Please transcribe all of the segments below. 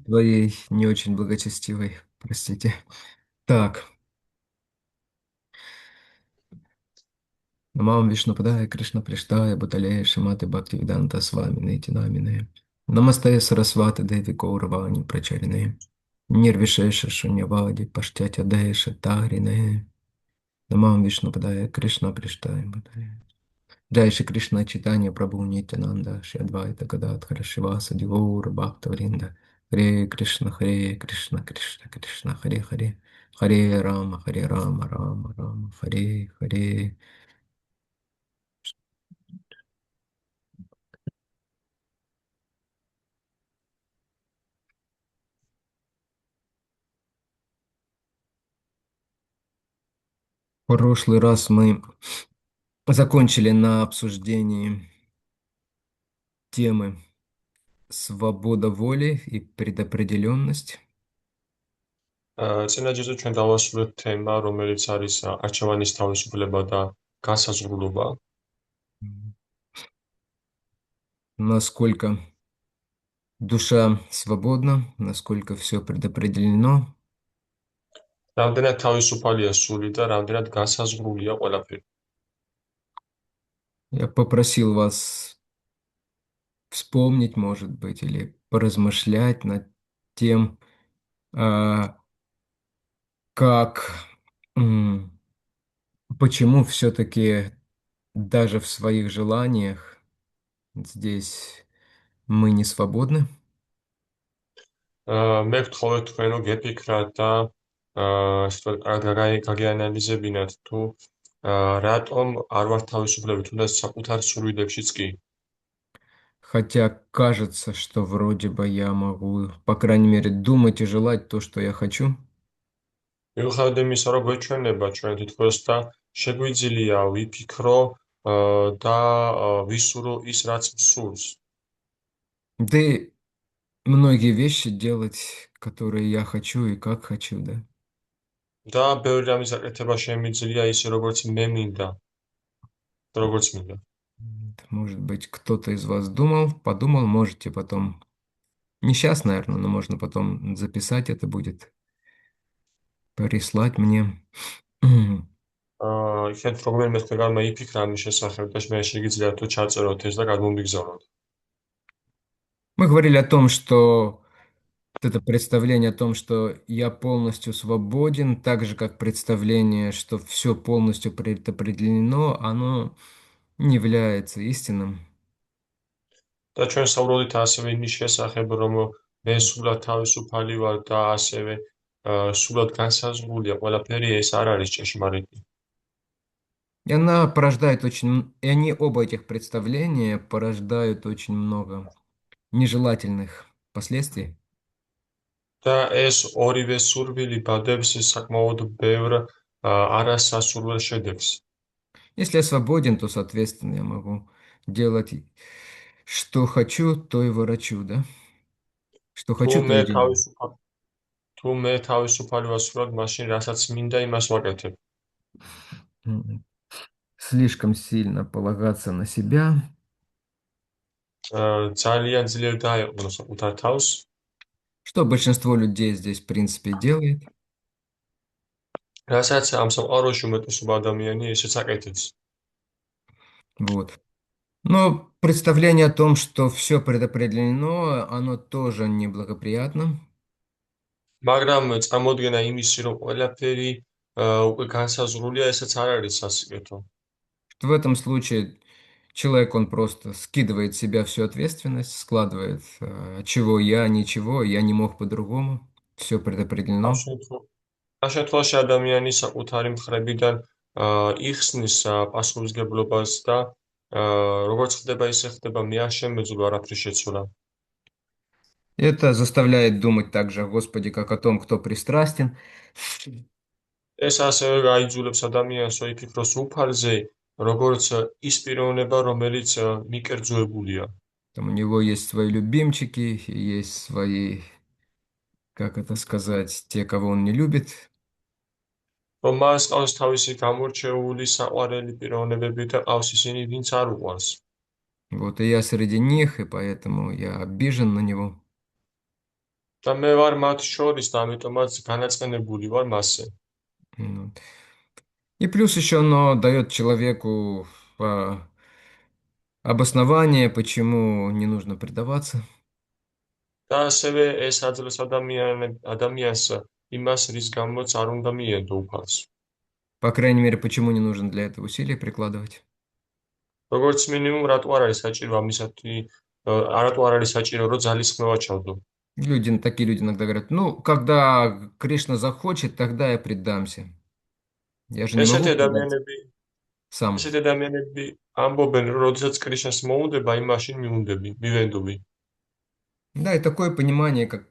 Твоей не очень благочестивой, простите. Так, Намам Вишнупадая, Кришна Приштая, Буталея, Шиматы Бхактивиданта с вами, Найтинамине. Намастая Сарасвати Деви Гауравани Прачарине. Нирвишеша Шуньявади, Паштятя Деша Тарине. Намам Вишнупадая, Кришна Приштая, Буталея. Джай Шри Кришна Читания Прабху Нитянанда, Шри Адвайта Гададхара Шиваса Диваура Бхакта Вринда. Харе Кришна, Кришна Кришна, Харе Харе. Харе Рама, Рама Рама, Харе Харе. В прошлый раз мы закончили на обсуждении темы свобода воли и предопределенность. წინაჯერზე ჩვენ დავასრულეთ თემა, რომელიც არის არჩევანის თავისუფლება და განსაზღვრულობა. Насколько душа свободна, насколько все предопределено. რამდენად თავისუფალია სული და რამდენად განსაზღვრულია ყველაფერი. Я попросил вас вспомнить, может быть, или поразмышлять над тем, а, как, м, почему все-таки даже в своих желаниях здесь мы не свободны. მე ვთხოვე თქვენო გეფიქრათ და ასე ვთქვათ, გაგეანალიზებინათ თუ რატომ არ ვართ თავისუფლები, თუნდაც საკუთარ სურვილებშიც კი. Хотя кажется, что вроде бы я могу, по крайней мере, думать и желать то, что я хочу. მიუხედავად იმისა, რომ გვეჩვენება ჩვენ თითქოს და შეგვიძლია ვიფიქრო და ვისურვო ის, რაც სურს. Да и многие вещи делать, которые я хочу и как хочу, да. და ბევრი რამის გაკეთება შემიძლია ისე, როგორც მე მინდა, როგორც მინდა. Может быть, кто-то из вас подумал, можете потом, не сейчас, наверное, но можно потом записать это будет, прислать мне. იქნებ რომელიმე თქვენგანმა იფიქრა ამის შესახებ და მე შეგიძლიათ თუ ჩაწეროთ ეს და გადმომიგზავნოთ. Мы говорили о том, что вот это представление о том, что я полностью свободен, так же как представление, что все полностью предопределено, оно не является истинным. და ჩვენ საუბრობთ ასევე იმის შესახებ, რომ მე სულად თავისუფალი ვარ და ასევე სულად განსაზღვრულია ყველაფერი, ეს არ არის ჭეშმარიტი. И они оба этих представления порождают очень много нежелательных последствий. და ეს ორივე სურვილი ბადებს საკმაოდ ბევრ არასასურველ შედეგს. Если я свободен, то, соответственно, я могу делать, что хочу, то и ворочу, да? Что თუ хочу, то მე и делаю. თავისუფal თუ მე თავისუფალი ვარ სულად, მაშინ რასაც მინდა, იმას ვაკეთებ. М. Слишком сильно полагаться на себя. ძალიან ძლიერ დაეყო საკუთარ თავს. Что большинство людей здесь, в принципе, делает. რასაც ამ სამყაროში უმეტესობა ადამიანი ესეც აკეთებს. Вот. Но представление о том, что все предопределено, оно тоже неблагоприятно. მაგრამ წარმოდგენა იმისი, რომ ყველაფერი უკვე განსაზღვრულია, ესეც არ არის სასიკეთო. В этом случае человек, он просто скидывает с себя всю ответственность, складывает, чего ничего, я не мог по-другому, все ამ предопределено. შემთხვევაში ამ შემთხვევაში ადამიანი საკუთარი მხრებიდან იხსნის პასუხისმგებლობას და როგორც ხდება, ისე ხდება, მე არ შემეძლო არაფრის შეცვლა. Это заставляет думать также о Господе, как о том, кто пристрастен. ეს ასევე გაიძულებს ადამიანს იფიქროს უფალზე, როგორც ის პიროვნება, რომელიც მიკერძოებულია. Там у него есть свои любимчики, и есть свои, как это сказать, те, кого он не любит. რომ მას ყავს თავისი გამორჩეული საყვარელი პიროვნებები და ყავს ისინი, ვინც არ უყვარს. Вот, и я среди них, и поэтому я обижен на него. და მე ვარ მათ шорис და ამიტომაც განაწყენებული ვარ მასზე. Ну, и плюс еще оно дает человеку обоснование, почему не нужно предаваться. და ასევე ეს აძლევს ადამიანს იმას, რის გამოც არ უნდა მიენდო უფალს. По крайней мере, почему не нужно для этого усилия прикладывать. როგორც მინიმუმ რატო არ არის საჭირო ამისათი რატო არ არის საჭირო რომ ძალისხმევა ჩავდო. Такие люди иногда говорят, ну, когда Кришна захочет, тогда я предамся. Я же не ესეთი могу предаться ადამიანები сам. ესეთი ადამიანები ამბობენ, რომ როდესაც კრიშნას მოუნდება, იმ მაშინ მიუნდები, მივენდობი. Да, и такое понимание, как,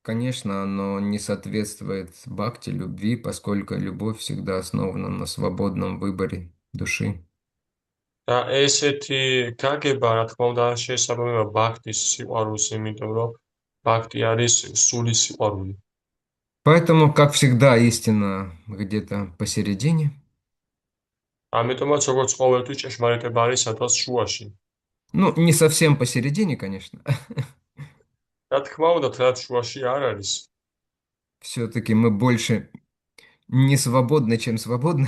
конечно, оно не соответствует бхакти, любви, поскольку любовь всегда основана на свободном выборе души. და ესეთი გაგება, რა თქმა უნდა, არ შეესაბამება ბhaktis სიყვარულს, იმიტომ რომ ბhakti არის სული სიყვარული. Поэтому, как всегда, истина где-то посередине. ამიტომაც, როგორც ყოველთვის, ჭეშმარიტება არის სადღაც შუაში. Ну, не совсем посередине, конечно. რა თქმა უნდა, თრად შუაში არ არის. Все-таки мы больше не свободны, чем свободны.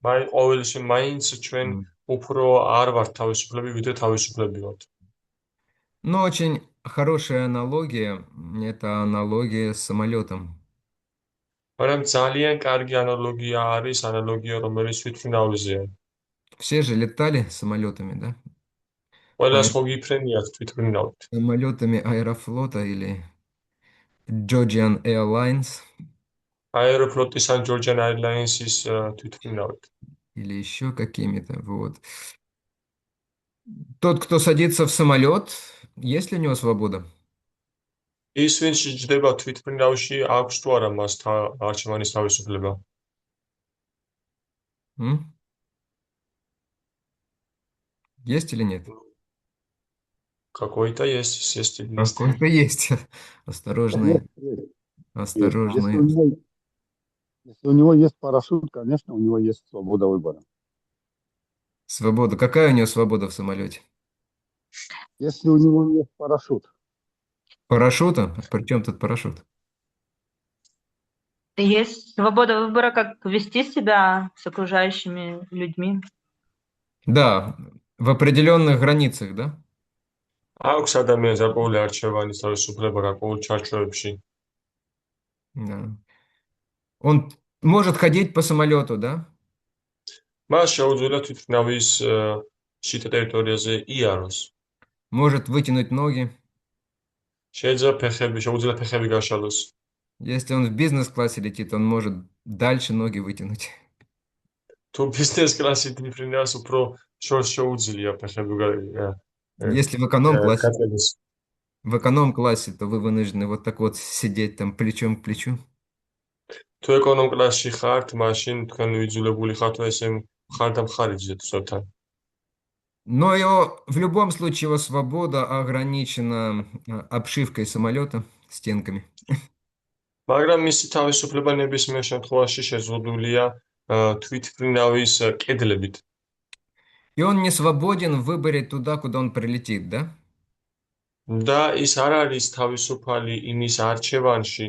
ყოველში მაინც ჩვენ М. უფრო არ ვართ თავისუფლები, ვიდრე თავისუფლები ვართ. Но очень хорошая аналогия– это аналогия с самолетом. მაგრამ ძალიან კარგი ანალოგია არის ანალოგია, რომელიც თვითმფრინავლზეა. Все же летали самолетами, да? ყველას ხო გიფრენიათ თვითმფრინავით. Самолетами Аэрофлота или Georgian Airlines აეროფლოტის ან Georgian Airlines-ის თვითმფრინავით. или еще какими-то. Вот. Тот, кто садится в самолет, есть ли у него свобода? ის, ვინც ჯდება თვითმფრინავში, აქვს თუ არა მას არჩევანის თავისუფლება? М? Есть или нет? Какой-то есть, есть. Какой-то есть. Есть, Осторожные, есть, есть. осторожные. Если у него есть парашют, конечно, у него есть свобода выбора. Свобода. Какая у него свобода в самолете? Если у него есть парашют, Парашюта? При чем тут парашют? Есть свобода выбора, как вести себя с окружающими людьми. Да, в определенных границах, да? აქვს ადამიანს გარკვეული არჩევანის თავისუფლება გარკვეულ ჩარჩოებში. Да. Он может ходить по самолету, да? მას შეუძლია თვითმფრინავის შიდა ტერიტორიაზე იაროს. Может вытянуть ноги. შეუძლია ფეხები გაშალოს. Если он в бизнес-классе летит, он может дальше ноги вытянуть. თუ ბიზნეს კლასით მიფრინავს, უფრო შორს შეუძლია ფეხები Если გაწევის. в эконом-классе, то вы вынуждены вот так вот сидеть там плечом к плечу. თუ ეკონომ კლასში ხართ, მაშინ თქვენ ვიძულებული ხართ ესე მხარ და მხარი ძეთ სოთან. Но в любом случае его свобода ограничена обшивкой самолета, стенками. მაგრამ მისი თავისუფლება ნებისმიერ შემთხვევაში შეზღუდულია თვითმფრინავის კედლებით. И он не свободен в выборе туда, куда он прилетит, да? და ის არ არის თავისუფალი იმის არჩევანში,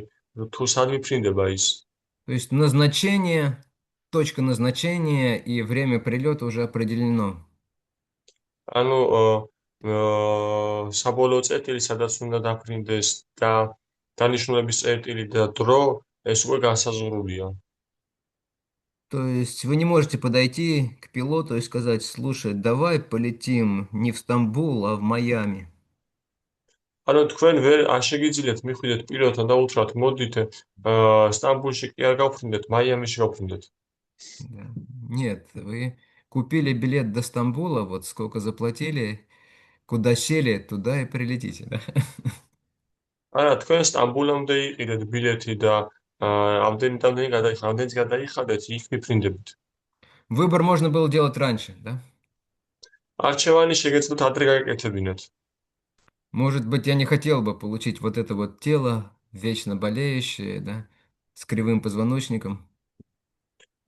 თუ სად მიფრინდება ის. То есть назначение, точка назначения и время прилета уже определено. ანუ საბოლოო წერტილი, სადაც უნდა დაფრინდეს და დანიშნულების წერტილი და დრო, ეს უკვე განსაზღვრულია. То есть вы не можете подойти к пилоту и сказать, слушай, давай полетим не в Стамбул, а в Майами. ანუ თქვენ ვერ არ შეგიძლიათ მიხვიდეთ პილოტთან და უთხრათ მოდით სტამბულში კი არ გავფრინდეთ, მაიამიში გავფრინდეთ. Да. Нет, вы купили билет до Стамбула, вот сколько заплатили, куда сели, туда и прилетите, да? არა, თქვენ სტამბულამდე იყიდეთ ბილეთი და ამდენიც გადაიხადეთ, იქ მიფრინდებით. Выбор можно было делать раньше, да? არჩევანი შეგეძლოთ ადრე გაეკეთებინათ. Может быть, я не хотел бы получить вот это вот тело, вечно болеющее, да, с кривым позвоночником.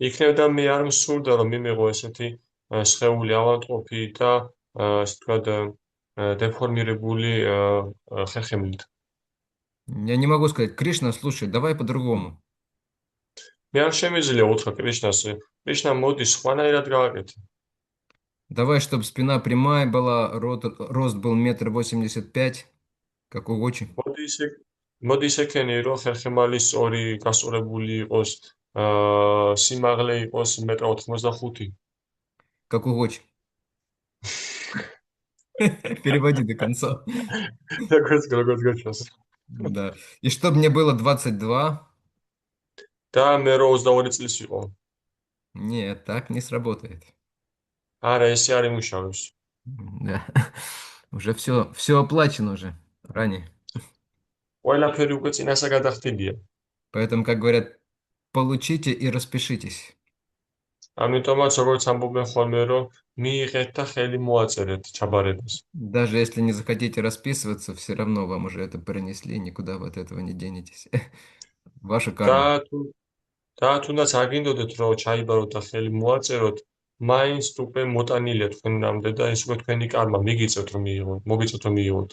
იქნებოდა მე არ მსურდა რომ მიმეღო ესეთი სხეული ავადმყოფი და ასე ვთქვათ დეფორმირებული ხერხემლით. Я не могу сказать, Кришна, слушай, давай по-другому. მე არ შემიძლია უთხრა კრიშნას, კრიშნა მოდი სხვანაირად გავაკეთე. Давай, чтобы спина прямая была, рост был 1,85 м, как у Гочи. მოდი ისე მოდი ისე რომ ხერხემალი სწორი გასწორებული იყოს, სიმაღლე იყოს 1,85 м. Как у Гочи. Переводи до конца. როგორც გაჩვენს. Да. И чтобы мне было 22. და მე რო 22 წლის ვიყო. Нет, так не сработает. არა, ესე არ იმუშავებს. Да. Уже все оплачено уже ранее. ყველაფერი უკვე წინასა გადახდილია. Поэтому, как говорят, получите и распишитесь. ამიტომაც როგორც ამბობენ ხოლმე რომ მიიღეთ და ხელი მოაწერეთ ჩაბარებას. Даже если не захотите расписываться, все равно вам уже это принесли, никуда вы от этого не денетесь. Ваша და карма. თუ და თუნდაც აგინდოდეთ რომ ჩაიბაროთ და ხელი მოაწეროთ, მაინც უკვე მოტანილია თქვენამდე და ეს უკვე თქვენი კარმა მოგიწევთ რომ მიიღოთ.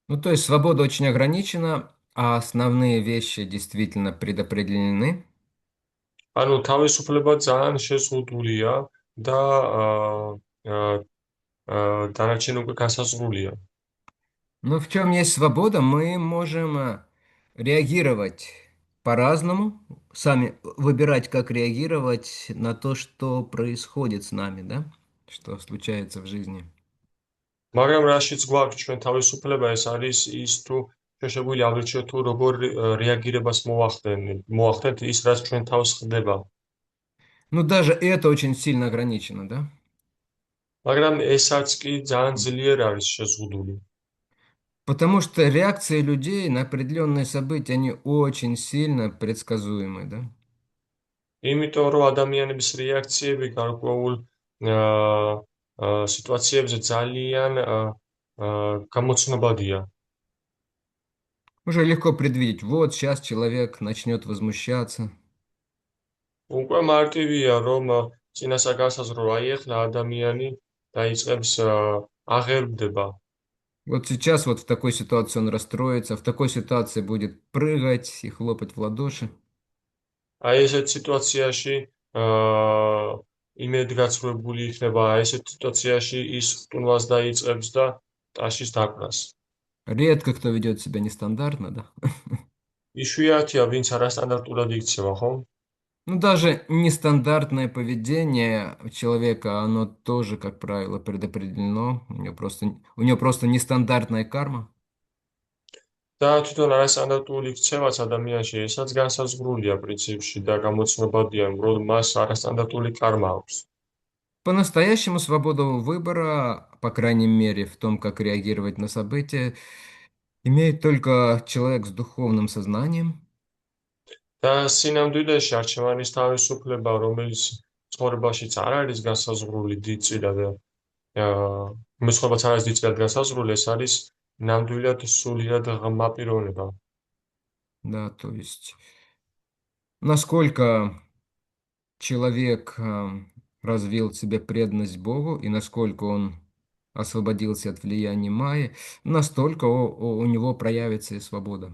Ну, то есть свобода очень ограничена, а основные вещи действительно предопределены. ანუ თავისუფლება ძალიან შეზღუდულია და დანარჩენი უკვე განსაზღვრულია. Но в чем есть свобода, мы можем реагировать по-разному, сами выбирать, как реагировать на то, что происходит с нами, да, что случается в жизни. მაგრამ რაშიც გვაქვს ჩვენ თავისუფლება, ეს არის ის თუ ჩვენ შეგვიძლია ავრჩიოთ თუ როგორ რეაგირებას მოახდენთ ის რაც ჩვენ თავს ხდება. Ну, даже это очень сильно ограничено, да? მაგრამ ესაც კი ძალიან ძლიერ არის შეზღუდული. Потому что реакции людей на определенные события, они очень сильно предсказуемы, да? იმიტომ რომ ადამიანების რეაქციები გარკვეულ სიტუაციებზე ძალიან გამოცნობადია. Уже легко предвидеть, вот сейчас человек начнет возмущаться. უკვე მარტივია რომ წინასა განსაზღვრო აი ახლა ადამიანი დაიწყებს აღერბდება. Вот сейчас вот в такой ситуации он расстроится, в такой ситуации будет прыгать и хлопать в ладоши. აი ესეთ სიტუაციაში იმედგაცრუებული იქნება, ესეთ სიტუაციაში ის ხტუნვას დაიწყებს და ტაშის დაკვრას. Редко кто ведет себя нестандартно, да? იშვიათია ვინც არასტანდარტულად იქცევა, ხო? Ну, даже нестандартное поведение человека, оно тоже, как правило, предопределено. У него просто нестандартная карма. და თვითონ არასტანდარტული იქცევაც ადამიანში, ესაც განსაზღვრულია პრინციპში და გამოცნობადია, რომ მას არასტანდარტული კარმა აქვს. По-настоящему свободу выбора, по крайней мере, в том, как реагировать на события, имеет только человек с духовным сознанием. და სინამდვილეში არჩევანის თავისუფლება, რომელიც ცხოვრებაშიც არ არის განსაზღვრული დიდწილად და მეცხოვრებაც არ არის დიდწილად განსაზღვრული, ეს არის ნამდვილად სულიად ღრმა პიროვნება. Да, то есть насколько человек развил в себе преданность Богу и насколько он освободился от влияния Майи, настолько у него проявится и свобода.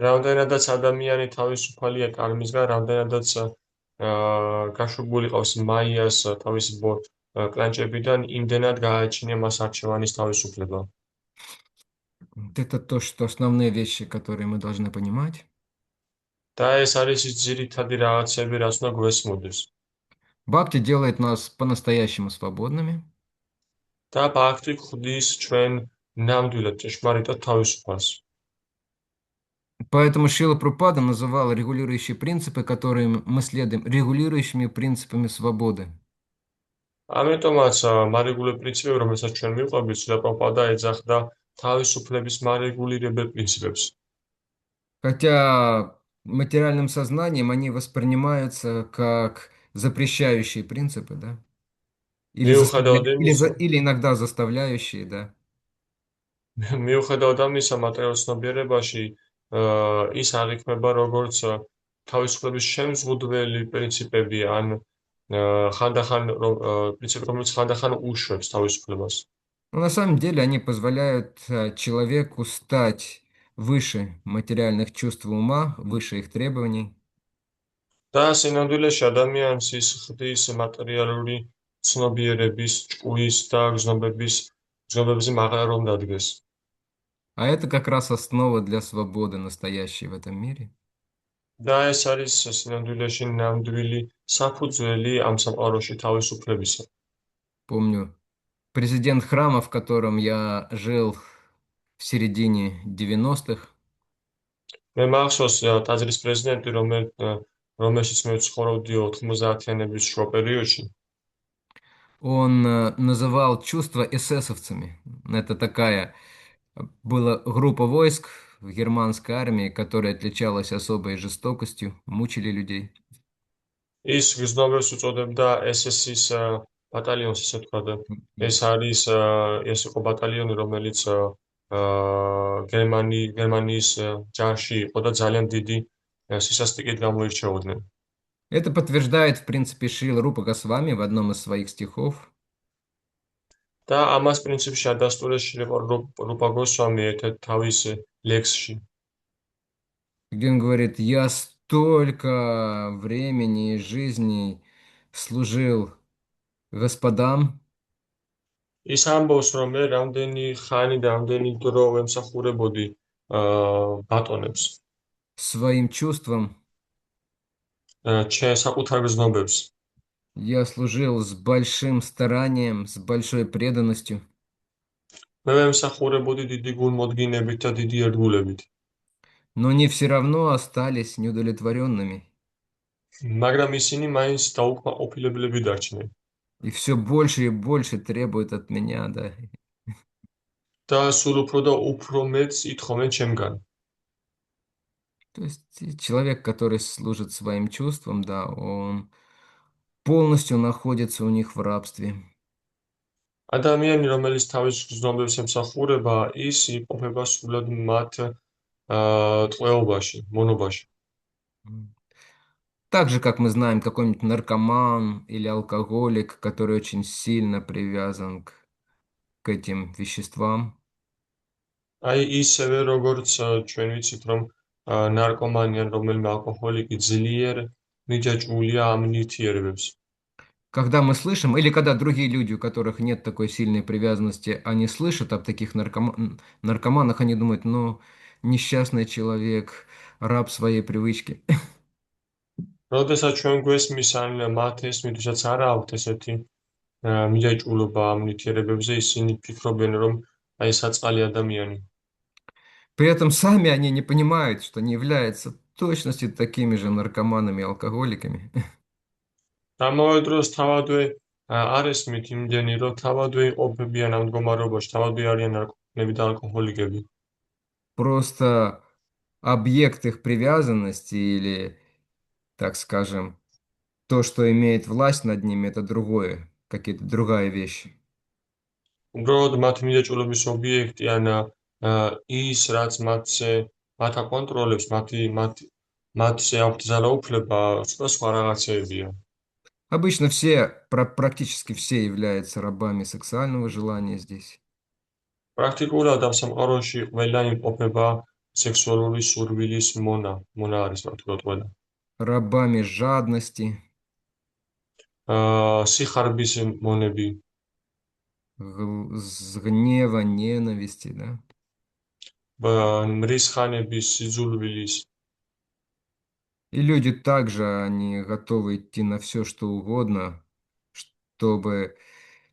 რამდენადაც ადამიანი თავისუფალია კარმისგან, რამდენადაც გაშვებული ყავს მაიას თავისი კლანჭებიდან, იმდენად გააჩნია მას არჩევანის თავისუფლება. Вот это то, что основные вещи, которые мы должны понимать. და ეს არის ის ძირითადი რაღაცები, რაც უნდა გვესმოდეს. Бхакти делает нас по-настоящему свободными. და ბхакти ხდის ჩვენ ნამდვილად ჭეშმარიტად თავისუფალს. Поэтому Шрила Прабхупада называл регулирующие принципы, которые мы следуем, регулирующими принципами свободы. ამიტომაც მარეგულირებელ პრინციპები, რომელსაც ჩვენ მივყვებით, Шрила Прабхупада ეძახდა თავისუფლების მარეგულირებელ პრინციპებს. Хотя материальным сознанием они воспринимаются как запрещающие принципы, да? Или иногда заставляющие, да? მიუხედავად ამისა, მატერიალურ ცნობიერებაში ის აღიქმება როგორც თავისუფლების შემზღუდველი პრინციპები, ან ხანდახან პრინციპი, რომელიც ხანდახან უშვებს თავისუფლებას. Но на самом деле они позволяют человеку стать выше материальных чувств и ума, выше их требований. და სინამდვილეში ადამიანს ის ხდის მატერიალური ცნობიერების, ჭკუის და გზნობებზე მაღლა რომ დადგეს. А это как раз основа для свободы настоящей в этом мире. და ეს არის სინამდვილეში ნამდვილი საფუძველი ამ სამყაროში თავისუფლებისა. Помню, президент храма, в котором я жил в середине 90-х, მე მახსოვს ტაძრის პრეზიდენტი, რომელშიც მე ვცხოვრობდი 90-იანების შუა პერიოდში. он называл чувства эсэсовцами. Это такая была группа войск в германской армии, которая отличалась особой жестокостью, мучили людей. ის გზნობებს უწოდებდა SS-ის ბატალიონს, ესე თქვა და ეს იყო ბატალიონი, რომელიც გერმანიის ჯარში იყო და ძალიან დიდი სისასტიკით გამოირჩეოდნენ. Это подтверждает, в принципе, Шрила Рупа Госвами в одном из своих стихов, და ამას პრინციპში ადასტურებს რუპა გოსვამი ერთ თავის ლექსში. где он говорит: «Я столько времени и жизней служил господам, ის ამბობს, რომ მე რამდენი ხანი და რამდენი დრო ვემსახურებოდი ბატონებს, своим чувствам, საკუთარ გზნობებს. я служил с большим старанием, с большой преданностью, მე ვემსახურებოდი დიდი გულმოდგინებით და დიდი ერთგულებით. но они все равно остались неудовлетворенными. მაგრამ ისინი მაინც დაუკმაყოფილებლები დარჩნენ. И все больше и больше требуют от меня, да». და სულ უფრო და უფრო მეტს ითხოვენ ჩემგან. То есть человек, который служит своим чувствам, да, он полностью находится у них в рабстве. ადამიანი, რომელიც თავის გზნობებს ემსახურება, ის იმყოფება სულად მათ ტყვეობაში, მონობაში. Так же, как мы знаем, какой-нибудь наркоман или алкоголик, который очень сильно привязан к этим веществам. აი ისევე როგორც ჩვენ ვიცით, რომ ნარკომანი ან რომელიმე ალკოჰოლიკი ძლიერ მიჯაჭვულია ამ ნივთიერებებს. Когда мы слышим, или когда другие люди, у которых нет такой сильной привязанности, они слышат об таких наркоманах, они думают: ну, несчастный человек, раб своей привычки. როდესაც ჩვენ გვესმის ან მათ ესმით, ვისაც არა აქვთ ესეთი მიჯაჭვულობა ამ ნივთიერებებზე, ისინი ფიქრობენ, რომ აი საწყალი ადამიანი. При этом сами они не понимают, что они являются в точности такими же наркоманами и алкоголиками. ამავე დროს თავადვე არ ესმით იმდენი, რომ თავადვე იმყოფებიან ამ მდგომარეობაში, თავადვე არიან ნარკომანები და ალკოჰოლიკები. Просто объект их привязанности или, так скажем, то, что имеет власть над ними, это другое, какая-то другая вещь. უბრალოდ მათ მიჯაჭვულობის ობიექტი ან ის, რაც მათ აკონტროლებს, მათზე აქვთ ძალაუფლება, სხვა რაღაცეებია. Обычно практически все являются рабами сексуального желания здесь. პრაქტიკულად ამ სამყაროში ყველა იმყოფება სექსუალური სურვილის მონა არის პრაქტიკულად ყველა. Рабами жадности, სიხარბის მონები, гнева, ненависти, да? მრისხანების, სიძულვილის. И люди также, они готовы идти на все, что угодно, чтобы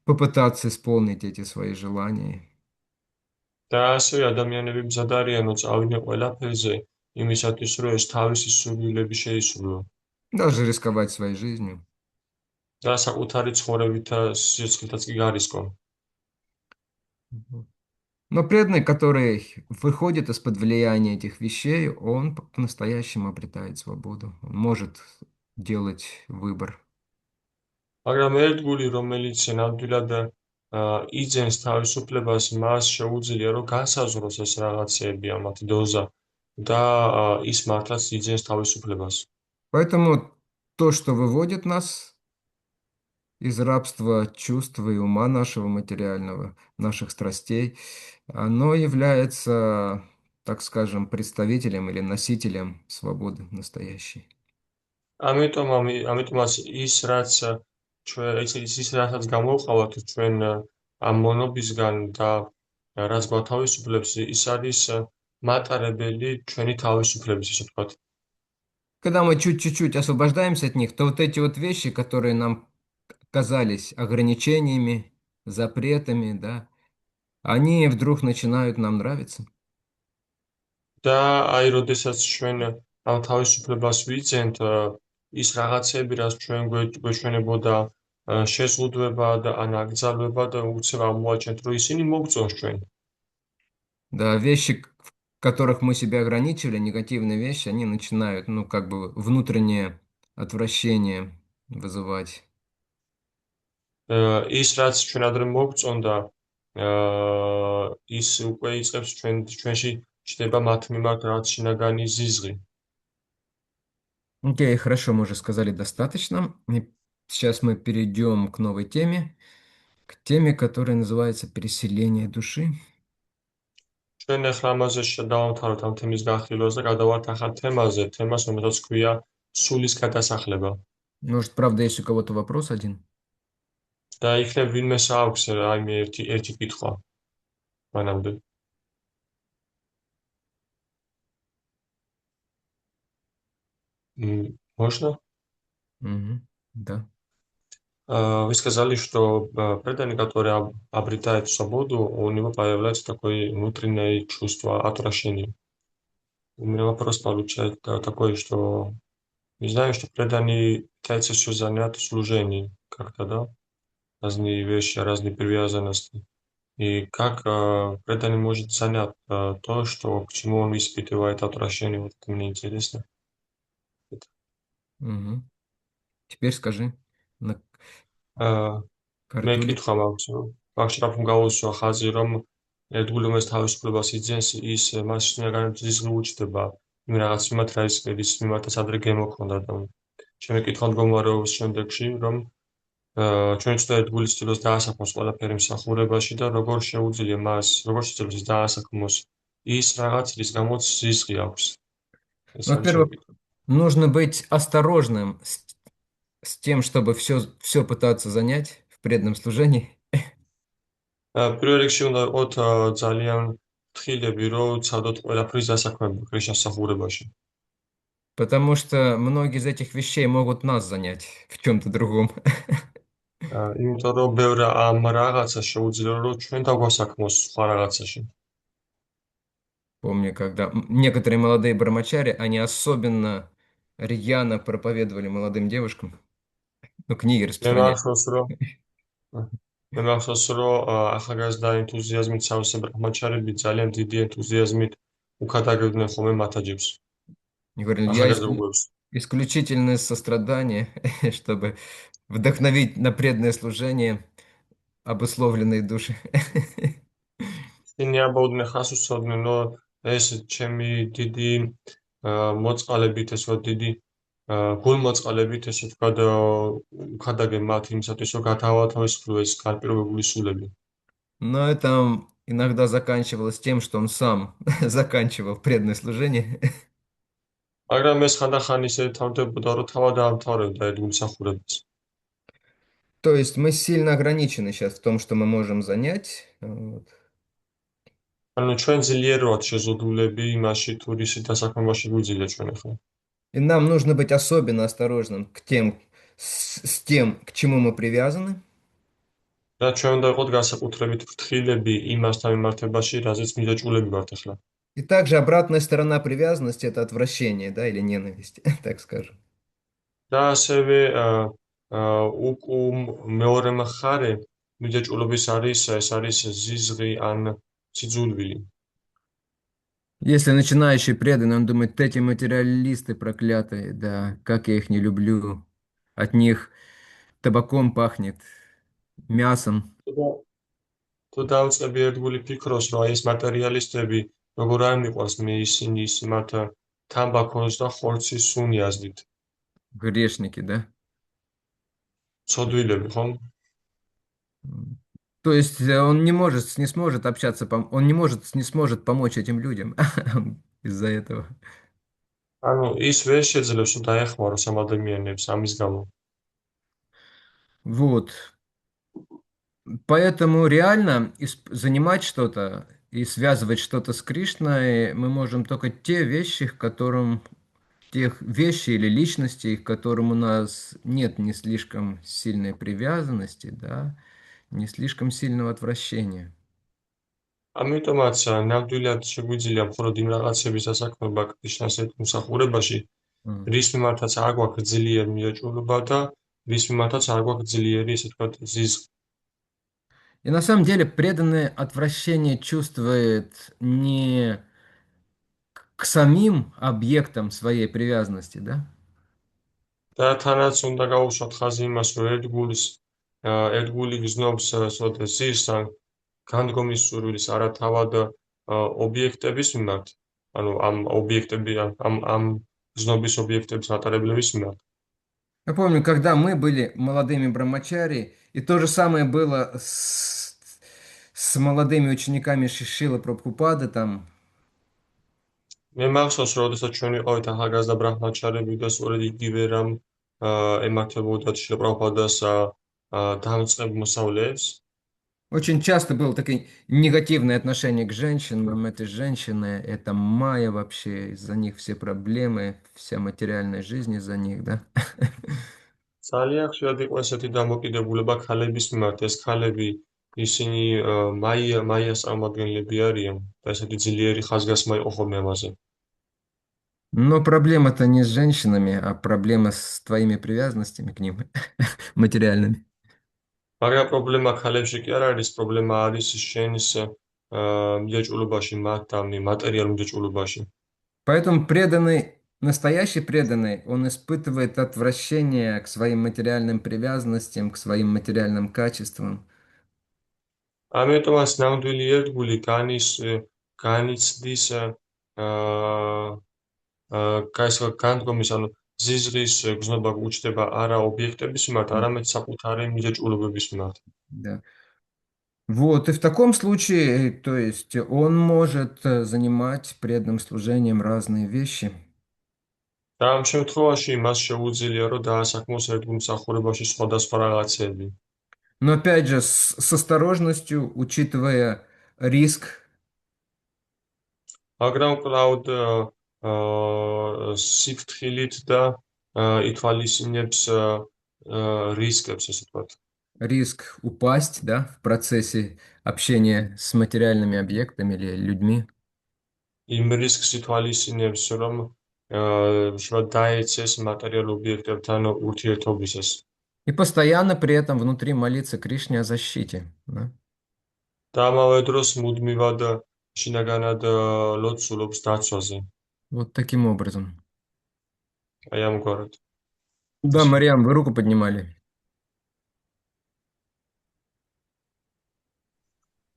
попытаться исполнить эти свои желания. და ასევე ადამიანები მზად არიან, რომ წავიდნენ ყველაფერზე იმისათვის, რომ ეს თავისი სურვილები შეისრულონ. Даже рисковать своей жизнью. და საკუთარი ცხოვრებით სიცოცხლითაც კი გარისკონ. Но преданный, который выходит из-под влияния этих вещей, он по-настоящему обретает свободу. Он может делать выбор. მაგრამ ერთგული, რომელიც ნამდვილად იძენს თავისუფლებას, მას შეუძლია, რომ განსაზღვროს ეს რაღაცეები, ამათ დოზა და ის მართლაც იძენს თავისუფლებას. Поэтому то, что выводит нас из рабства чувства и ума нашего материального, наших страстей, оно является так скажем, представителем или носителем свободы настоящей. ამიტომაც ის რაც რასაც გამოვყავთ ჩვენ ამ მონობისგან და რაც გვათავისუფლებს, ის არის მატარებელი ჩვენი თავისუფლების, ისე ვთქვათ. Когда мы чуть-чуть освобождаемся от них, то вот эти вот вещи, которые нам казались ограничениями, запретами, да, они вдруг начинают нам нравиться. და აი, როდესაც ჩვენ ამ თავისუფლებას ვიძენთ, ის რაღაცები, რაც ჩვენ გვეჩვენებოდა შეზღუდვებად ან აკრძალვებად, უცებ აღმოაჩენთ, რომ ისინი მოგწონს ჩვენ. Да, вещи, в которых мы себя ограничивали, негативные вещи, они начинают, ну, как бы внутреннее отвращение вызывать. ის რაც ჩვენ ადრე მოგწონდა, ის უკვე იწყებს ჩვენში ჩნდება მათ მიმართ რაღაც შინაგანი ზიზღი. Окей, хорошо, мы уже сказали достаточно. И сейчас мы перейдем к новой теме, к теме, которая называется «Переселение души». ჩვენ ახლა ამაზე დავამთავროთ ამ თემის განხილვას და გადავართ ახალ თემაზე, თემას, რომელსაც ქვია სულის გადასახლება. Может, правда, есть у кого-то вопрос один? და იქნებ ვინმეს აქვს აი მე ერთი კითხვა მანამდე. Можно? Да. Вы сказали, что преданный, который обретает свободу, у него появляется такое внутреннее чувство отвращения. У меня вопрос получается такой, что не знаю, что преданный пытается все занять в служении как-то, да? Разные вещи, разные привязанности. И как преданный может занять то, что, к чему он испытывает отвращение, вот это мне интересно. Угу. Теперь скажи на მე картуле. კითხვა მაქვს, ვახშრაფ გავუსვა ხაზი, რომ ერთგულებას თავისუფლებას იძენს, ის მას შინაგანად ზიზღი უჩნდება იმ რაღაც მიმართ, რა ის მიმართაც ადრე გემოქონდა და ჩემი კითხვა მდგომარეობს შემდეგში, რომ ჩვენ ცოტა ერთგულის ცდილობს დაასახმოს ყველაფერი მსახურებაში და როგორ შეუძლია მას, როგორ შეიძლება ის დაასახმოს ის რაღაც, რის გამოც ზიზღი აქვს. ეს არის ჩემი Во-первых, კითხვა. нужно быть осторожным с тем, чтобы все пытаться занять в преданном служении. პირველ რიგში უნდა ვიყოთ ძალიან ფრთხილები, რომ ვცადოთ ყველაფრის დასაქმება ქრიშ ასახურებაში. Потому что многие из этих вещей могут нас занять в чем-то другом. იმიტომ რომ ბევრ ამ რაღაცას შეუძლია რომ ჩვენ დაგვასაქმოს სხვა რაღაცაში. Помню, когда некоторые молодые брамачари, они особенно рьяно проповедовали молодым девушкам, ну, книги მე распространяли. მახსოვს რომ ახალგაზრდა ენთუზიაზმით სავსე ბრაჰმაჩარები ძალიან დიდი ენთუზიაზმით უქადაგებდნენ ხოლმე მათაჯებს. И говорили, я ახალგაზრდა უგებს. исключительное сострадание, чтобы вдохновить на преданное служение обусловленные души. ისინი ამბობდნენ ხას უსწავდნენ რომ ეს ჩემი დიდი მოწყალებით ესო დიდი გულმოწყალებით ესე თქვა და უქადაგე მათ იმისათვის რომ გათავისუფლდეს განპირობებული სულები. Но это иногда заканчивалось тем, что он сам заканчивал преданное служение. მაგრამ ეს ხანდახან ისე თავდებოდა რომ თავად დაამთავრებდა ერთ გულმსახურებას. То есть мы сильно ограничены сейчас в том, что мы можем занять. Вот. ანუ ჩვენ ძლიერ ვართ შეზღუდულები იმაში თუ რისი დასაქმებაში გვიძლია ჩვენ ახლა. И нам нужно быть особенно осторожным с тем, к чему мы привязаны. და ჩვენ უნდა ვიყოთ განსაკუთრებით ფრთხილები იმასთან მიმართებაში, რაზეც მიდაჭულები ვართ ახლა. И также обратная сторона привязанности – это отвращение, да, или ненависть, так скажем. და ასევე მეორე მხარე მიდაჭულობის არის ეს არის ზიზღი ან სიძულვილი. Если начинающий преданный, он думает, эти материалисты проклятые, да, как я их не люблю. От них табаком пахнет, мясом. თუ დავწყები ერთგული ფიქრობს, რომ ეს მატერიალისტები როგორ არ მიყვარს მე ისინი მათ თამბაქოს და ხორცის სუნი აზდით. Грешники, да? ცოდვილები, ხო? То есть он не сможет общаться, он не сможет помочь этим людям из-за этого. ანუ ის ვერ შეძლებს რომ დაეხმაროს ამ ადამიანებს ამის გამო. Вот. Поэтому реально занимать что-то и связывать что-то с Кришной мы можем только те вещи, к которым тех вещи или личностей, к которым у нас нет не слишком сильной привязанности, да, не слишком сильного отвращения. ამიტომაც ნამდვილად შეგვიძლია მხოლოდ იმ რაღაცების დასაქმება კრიშნას ეთნოსახურებაში, М. რის მიმართაც არ გვაქვს ძლიერი მიაჭრულება და რის მიმართაც არ გვაქვს ძლიერი, ესე ვთქვათ, ზიზღ. И на самом деле преданное отвращение чувствует не к самим объектам своей привязанности, да, და თანაც უნდა გავუშვათ ხაზი იმას, რომ ერთ გული გრძნობს სოდეს ზირს ან განდგომის სურვილის არა თავად ობიექტების მიმართ, ანუ ამ ობიექტები ამ გრძნობის ობიექტების მატარებლების მიმართ. Я помню, когда мы были молодыми брамачари, и то же самое было с молодыми учениками Шишила Прабхупады, там მე მახსოვს, რომ შესაძლოა ჩვენ ვიყავით ახალგაზრდა ბრაჰმაჩარები და სწორედ იგივე რამ ემართებოდათ შილა პრაბჰუპადას დამწყებ მოსავლეებს. очень часто было такое негативное отношение к женщинам. Это женщины, это майя вообще, из-за них все проблемы, вся материальная жизнь из-за них, да. ძალიან ხშირად იყო ესეთი დამოკიდებულება ქალების მიმართ. ეს ქალები ისინი მაიას წარმომადგენლები არიან და ესეთი ძლიერი ხაზგასმა იყო ხოლმე ამაზე. Но проблема-то не с женщинами, а проблема с твоими привязанностями к ним, материальными. მაგრამ პრობლემა ქალებში კი არ არის, პრობლემა არის შენის მიაჭრულობაში მათ მატერიალურ მიაჭრულობაში. Поэтому преданный, настоящий преданный, он испытывает отвращение к своим материальным привязанностям, к своим материальным качествам. ამიტომაც ნამდვილი ერთგული განიცდის განდგომის, ანუ ზიზღის გრძნობა უჩნდება არა ობიექტების მიმართ, არამედ საკუთარი მიჯაჭვულობების მიმართ. Да. Вот, и в таком случае, то есть он может занимать преданным служением разные вещи. და ამ შემთხვევაში მას შეუძლია, რომ დაასაქმოს ერთგულ მსახურებაში სხვადასხვა რაღაცები. Но опять же, с осторожностью, учитывая риск. მაგრამ კлауд სიფრთხილით და ითვალისწინებს რისკებს, ესე ვთქვათ. Риск упасть, да, в процессе общения с материальными объектами или людьми. იმ რისკს ითვალისწინებს, რომ შუა დაეცეს მატერიალურ ობიექტებთან ურთიერთობისას. И постоянно при этом внутри молиться Кришне о защите. Да? და ამავე დროს მუდმივად შინაგანად ლოცულობს დაცვაზე. Вот таким образом. აი ამგვარად. Да, Мариам, вы руку поднимали.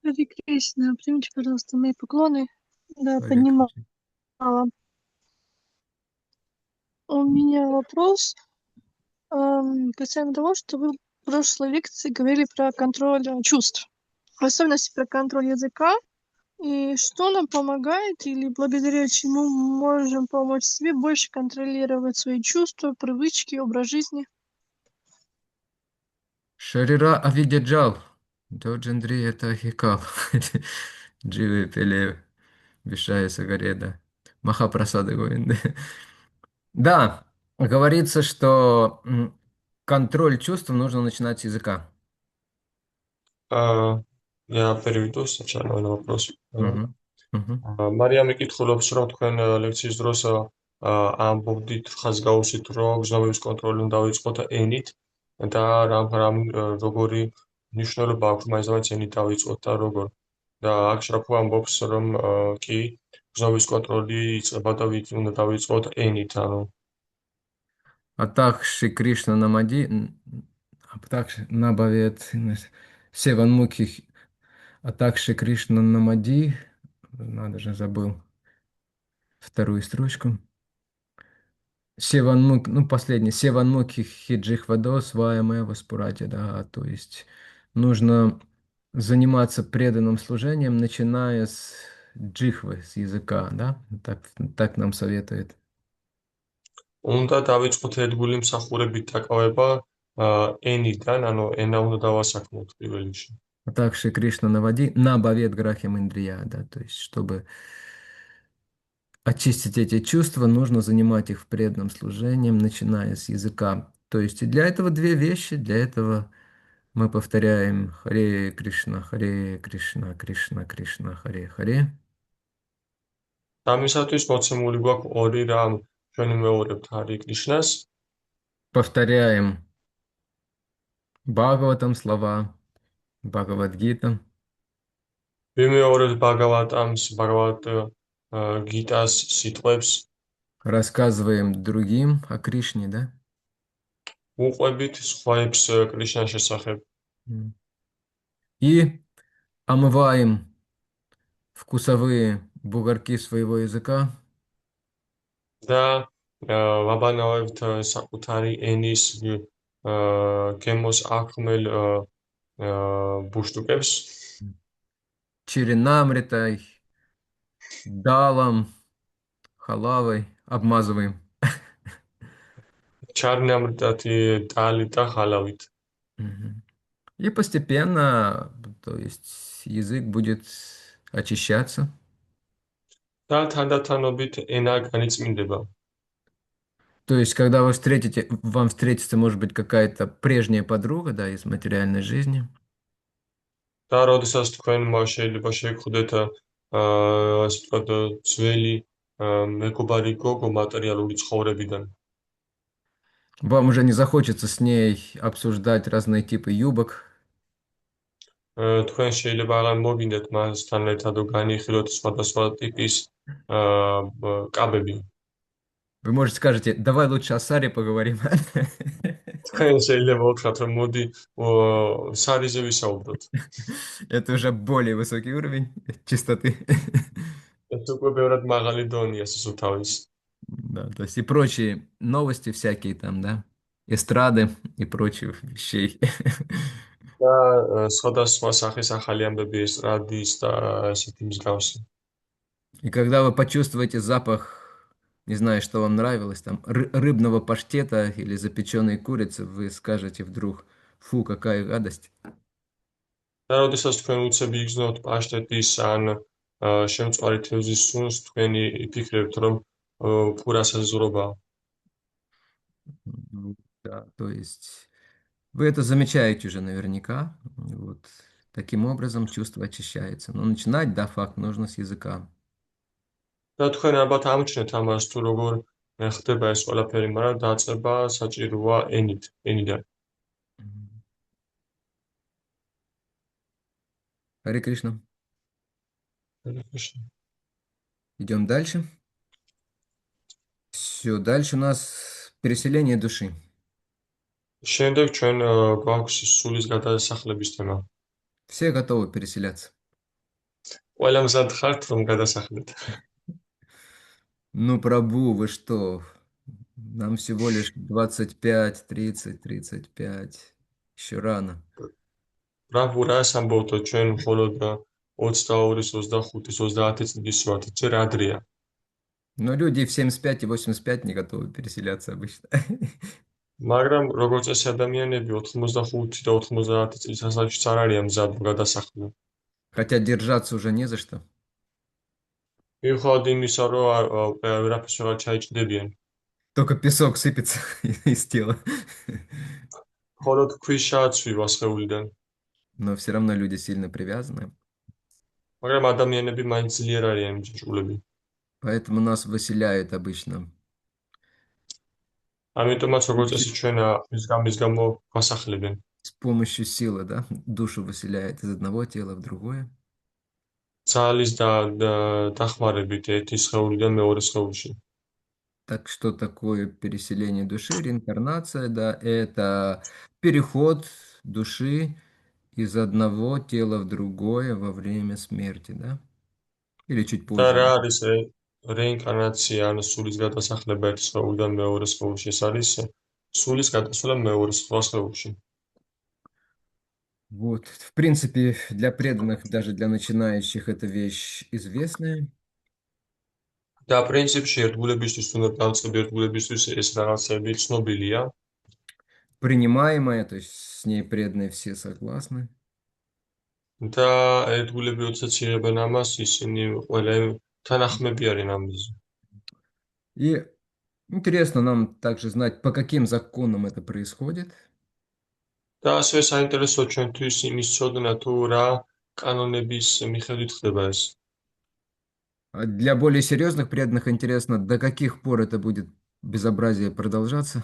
Харе Кришна, примите, пожалуйста, мои поклоны. Да, Харе поднимала. Кришна. У меня вопрос касаемо того, что вы в прошлой лекции говорили про контроль чувств, в особенности про контроль языка, и что нам помогает или благодаря чему можем помочь себе больше контролировать свои чувства, привычки, образ жизни. Шарира Авидяджал. Доджандри это Хикал. Дживы Пеле. Вишая Сагареда. Махапрасада Говинда. Да, говорится, что контроль чувств нужно начинать с языка. Я переведу сначала на вопрос. Мгм. Мгм. მარიამი კითხულობს, რომ თქვენ ლექციის დროს ამბობდით ხაზგაუსით, რომ გზნობების კონტროლი უნდა დავიწყოთ ენით და როგორი მნიშვნელობა აქვს მაინც ენით დავიწყოთ და როგორ. და აქ შრაფუ ამბობს, რომ კი გზნობის კონტროლი იწყება და უნდა დავიწყოთ ენით, ანუ Атак Шри Кришна Намади. Атак Набавет. Севанмукhi. Атак Шри Кришна Намади. Надо же, забыл вторую строчку. Севанмук, ну, последний. Севанмукhi Хиджихвадо Сваямева Спурати, да, то есть нужно заниматься преданным служением, начиная с джихвы, с языка, да? Так нам советует. უნდა დავიწყოთ ერთგული მსახურებით დაკავება ენიდან, ანუ ენა უნდა დავასაქმოთ პირველ რიგში. А также Кришна на бавет грахи Индрия, да, то есть, чтобы очистить эти чувства, нужно занимать их в преданном служении, начиная с языка. То есть, и для этого две вещи, для этого мы повторяем Харе Кришна, Кришна, Кришна, Харе Харе. ამისათვის მოცემული გვაქვს ორი რამ ჩვენ ვიმეორებთ ჰარი კრიშნას, Повторяем Бхагаватам слова, Бхагавадгита. ვიმეორებთ ბაგავატამს, ბაგავატ გიტას სიტყვებს, Рассказываем другим о Кришне, да? უყვებით სხვაებს კრიშნას შესახებ И омываем вкусовые бугорки своего языка და ვაბანავებთ საკუთარი ენის გემოს აღქმელ ბუშტუკებს черенамритой, далом, халавой, обмазываем. ჩარნამრტათი ტალით და ხალავით. Мгм. И постепенно, то есть язык будет очищаться. და თანდათანობით ენა განიწმინდება. То есть, когда вам встретится, может быть, какая-то прежняя подруга, да, из материальной жизни, და როდესაც თქვენ შეიძლება შეგხვდეთ ასე ვთქვათ ძველი მეგობარი გოგო მატერიალური ცხოვრებიდან. вам уже не захочется с ней обсуждать разные типы юбок, თქვენ შეიძლება აღარ მოგინდეთ მასთან ერთად განიხილოთ სხვადასხვა ტიპის კაბები. вы, может, скажете, давай лучше о Саре поговорим. თქვენ შეიძლება უთხრათ რომ მოდი სარიზე ვისაუბროთ. Это уже более высокий уровень чистоты. ეს უკვე ბევრად მაღალი დონეა სისუფთავის. Да, то есть и прочие новости всякие там, да, эстрады и прочих вещей. და სხვადასხვა სახის ახალი ამბები ესტრადის და ესეთი მსგავსი. И когда вы почувствуете запах, не знаю, что вам нравилось, там, рыбного паштета или запеченной курицы, вы скажете вдруг, фу, какая гадость. და როდესაც თქვენ უცებ იგრძნოთ პაშტეტის ან შემწვარი თევზის სუნს, თქვენი იფიქრებთ რომ ფურასაზრობაა. Да, то есть вы это замечаете уже наверняка. Вот. Таким образом чувство очищается. Но начинать, да, факт, нужно с языка. და თქვენ ალბათ ამჩნევთ ამას თუ როგორ ხდება ეს ყველაფერი, მაგრამ დაწყება საჭიროა ენიდან. Харе Кришна. Идем дальше. Все, дальше у нас переселение души. შემდეგ ჩვენ გვაქვს სულის გადასახლების თემა. Все готовы переселяться? ყველა მზად ხართ რომ გადასახლდეთ. Ну, Прабу, вы что? Нам всего лишь 25, 30, 35. Еще рано. ბრavo, რას ამბობთ ჩვენ მხოლოდ 22, 25, 30 წლის ვართ, ჯერ ადრეა. Но люди в 75 и 85 не готовы переселяться обычно. მაგრამ როგორც წესი ადამიანები 85 და 90 წლის ასაკშიც არ არიან მზად გადასახლდნენ. Хотя держаться уже не за что. მიუხედავად იმისა, რომ ვერაფერს აღარ ჩაიჭდებიან. Только песок сыпется из тела. მხოლოდ ქვიშა ცვივა სხეულიდან. Но все равно люди сильно привязаны. მაგრამ ადამიანები მაინც ძლიერ არიან ჯიშულები. Поэтому нас выселяют обычно. ამიტომაც როგორც წესი ჩვენ მის გამო გვასახლებენ. С помощью силы, да? Душу выселяет из одного тела в другое. ძალის დახმარებით ერთი სხეულიდან მეორე სხეულში. Так что такое переселение души, реинкарнация, да? Это переход души из одного тела в другое во время смерти, да? Или чуть და позже. რა არის რეინკარნაცია, ან სულის გადასახლება ერთი სხეულიდან მეორე სხეულში? ეს არის სულის გადასვლა მეორე სხვა სხეულში. Вот, в принципе, для преданных, даже для начинающих, эта вещь известная. და პრინციპში ერთგულებისთვის უნდა დამწყები ერთგულებისთვის ეს რაღაცები ცნობილია. Принимаемая, то есть с ней преданные все согласны. და ერთგულები როდესაც იღებენ ამას, ისინი ყველა თანახმები არიან ამაზე. И интересно нам также знать, по каким законам это происходит. და ასევე საინტერესოა ჩვენთვის იმის ცოდნა თუ რა კანონების მიხედვით ხდება ეს. А для более серьезных преданных интересно, до каких пор это будет безобразие продолжаться.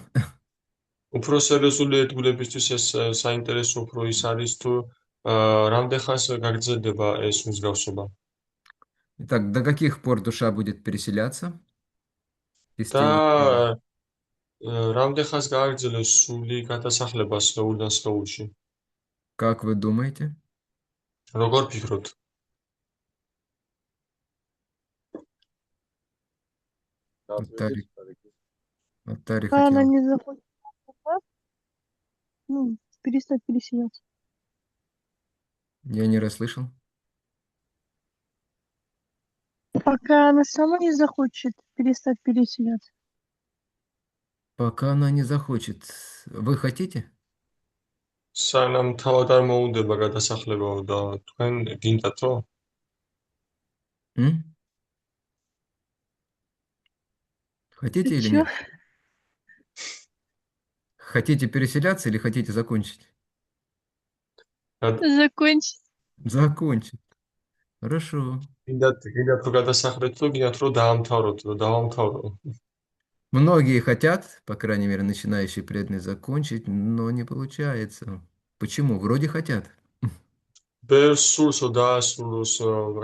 უფრო სერიოზული ერთგულებისთვის ეს საინტერესო უფრო ის არის თუ რამდენ ხანს გაგრძელდება ეს მსგავსობა. Итак, до каких пор душа будет переселяться из და тела в тело? რამდენ ხანს გააგრძელებს სული გადასახლება სხეულიდან სხეულში? Как вы думаете? როგორ ფიქრობთ? Атари, Атари Пока она хотел. не захочет ну, перестать переселяться. Я не расслышал. Пока она сама не захочет перестать переселяться. Пока она не захочет. Вы хотите? სანამ თავად არ მოუნდება გადასახლება და თქვენ გინდათო? М? Хотите или Чё? нет? Хотите переселяться или хотите закончить? Закончить. Закончить. Хорошо. გინდათ რომ გადასახლეთ თუ გინდათ რომ დაამთავროთ, რომ დავამთავრო. Многие хотят, по крайней мере, начинающие преданные, закончить, но не получается. Почему? Вроде хотят. ბევრ სულსო დაასრულოს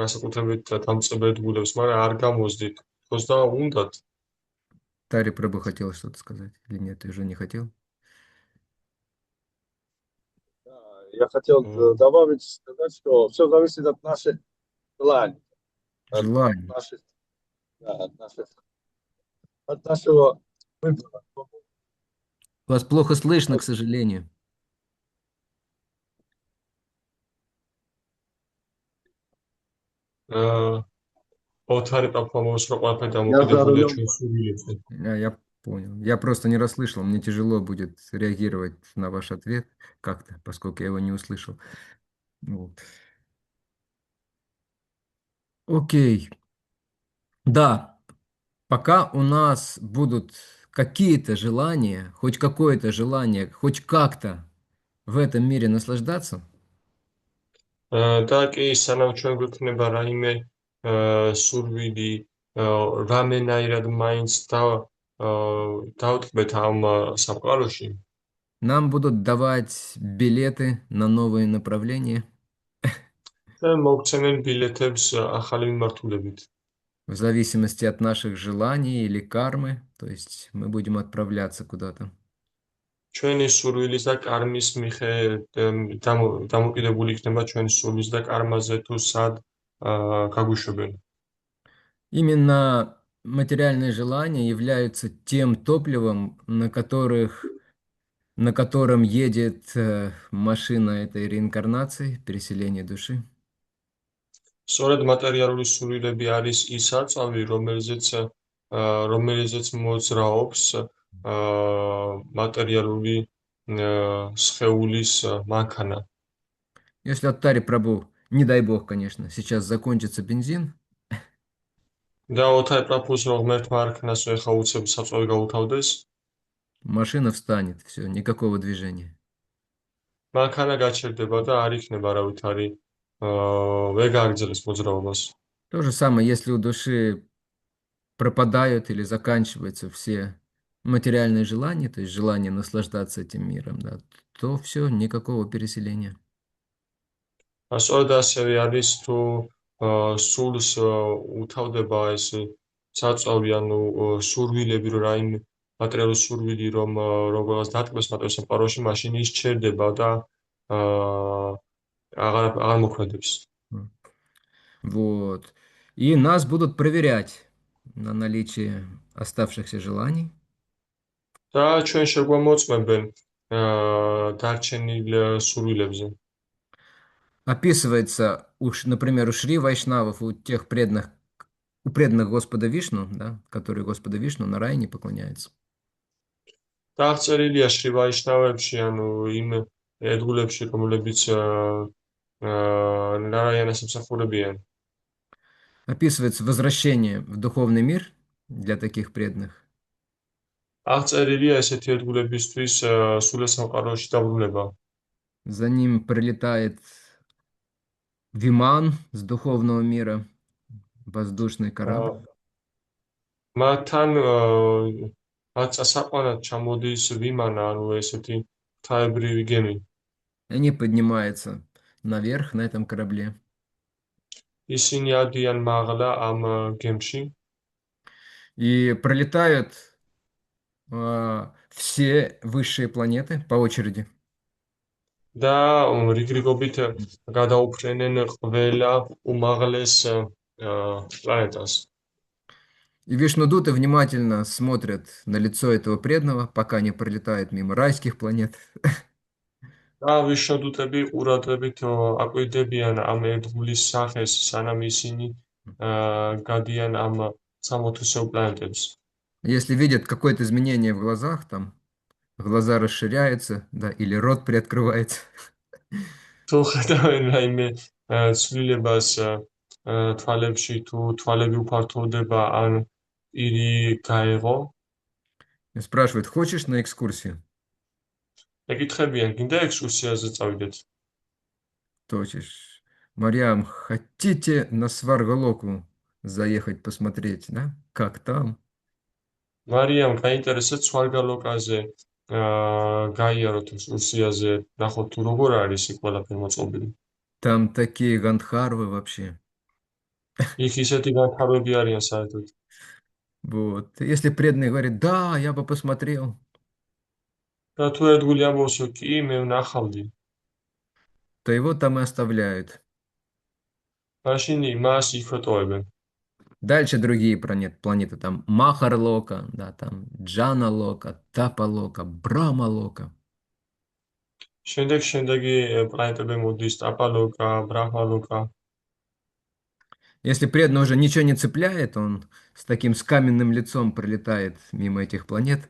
განსაკუთრებით დამწყებ ერთგულებს, მაგრამ არ გამოსდით. თქოს და უნდათ. Тари Прабhu хотел что-то сказать или нет? Ты уже не хотел? Да, я хотел добавить, сказать, что все зависит от наших желаний. Желание. От нашего выбора. Вас плохо слышно, к сожалению. ოთარი პაფამოს რო ყველაფერი Я за დამოკიდებულია рулем. ჩვენ სულებზე. Я понял. Я просто не расслышал. Мне тяжело будет реагировать на ваш ответ как-то, поскольку я его не услышал. Вот. Окей. Да, пока у нас будут какие-то желания, хоть какое-то желание, хоть как-то в этом мире наслаждаться, და კი სანამ ჩვენ გვექნება რაიმე სურვილი რამენაირად მაინც დავტკბეთ ამ სამყაროში, нам будут давать билеты на новые направления ჩვენ მოგცემენ ბილეთებს ახალი მიმართულებით. в зависимости от наших желаний или кармы, то есть мы будем отправляться куда-то. ჩვენი სურვილის და კარმის დამოკიდებული იქნება ჩვენი სურვილის და კარმაზე თუ სად გაგვიშვებენ. Именно материальные желания являются тем топливом, на котором едет машина этой реинкарнации, переселения души. სწორედ მატერიალური სურვილები არის ის საწავი, რომელზეც მოძრაობს მატერიალური სხეულის მანქანა. Если от Тари Прабhu, не дай бог, конечно, сейчас закончится бензин, და ოთარ პრაფუს რო ღმერთმა არქნას ეხა უცებ საწავი გაუთავდეს, машина встанет, все, никакого движения. მანქანა გაჩერდება და არ იქნება არავითარი ვერ გააგრძელებს მოძრაობას. То же самое, если у души пропадают или заканчиваются все материальные желания, то есть желание наслаждаться этим миром, да, то все, никакого переселения. სწორედ ასევე არის თუ სულს უთავდება ეს საწავი, ანუ სურვილები, რომ რაიმე მატერიალური სურვილი, რომ როგორაც დატკბეს მატერიალურ სამყაროში, მაშინ ის ჩერდება და აღარ მოქმედებს. Вот. И нас будут проверять на наличие оставшихся желаний. და ჩვენ შეგვამოწმებენ დარჩენილ სურვილებზე. Описывается, например, у Шри Вайшнавов, у преданных Господа Вишну, да, которые Господа Вишну на районе поклоняются. აღწერილია შრივაიშნავებში, ანუ იმ ერთგულებში, რომლებიც ნარაიანას ემსახურებიან. Описывается возвращение в духовный мир для таких преданных. აღწერილია ესეთი ერთგულებისთვის სულეს სამყაროში დაბრუნება. За ним прилетает Виман с духовного мира, воздушный корабль. მათთან აწასაყვანად ჩამოდის ვიმანა, ანუ ესეთი ღვთაებრივი გემი. Они поднимаются наверх на этом корабле. ისინი ადიან მაღლა ამ გემში И пролетают все высшие планеты по очереди. და რიგრიგობით გადაუფრენენ ყველა უმაღლეს პლანეტას. И Вишнудуты внимательно смотрят на лицо этого преданного, пока не пролетает мимо райских планет. და ვიშნოდუტები ყურადღებით აკვირდებიან ამ ერთგულის სახეს, სანამ ისინი გადიან ამ სამოთვისეულ პლანეტებს. Если видят какое-то изменение в глазах, там глаза расширяются, да, или рот приоткрывается, თუ ხედავენ რაიმე ცვლილებას თვალებში, თუ თვალები უფართოვდება, ან პირი გაეღო, и спрашивают, хочешь на экскурсию? ეკითხებიან, გინდა ექსკურსიაზე წავიდეთ? Точишь. Мариам, хотите на Сваргалоку заехать посмотреть, да? Как там? მარიამ გაინტერესებს სვარგალოკაზე გაიაროთ ექსკურსიაზე, ნახოთ თუ როგორ არის იქ ყველაფერი მოწყობილი. Там такие гандхарвы вообще. იქ ისეთი განთავები არიან საერთოდ. Вот. Если преданный говорит, да, я бы посмотрел, და თუ ერთგული ამბობს, კი, მე ვნახავდი, то его там и оставляют. მაშინ მას იქვე ტოვებენ. Дальше другие планеты, там Махарлока, да, там Джаналока, Тапалока, Брамалока. შემდეგი პლანეტები მოდის ტაპალოკა, ბრაჰმალოკა. Если преданный уже ничего не цепляет, он с каменным лицом пролетает мимо этих планет,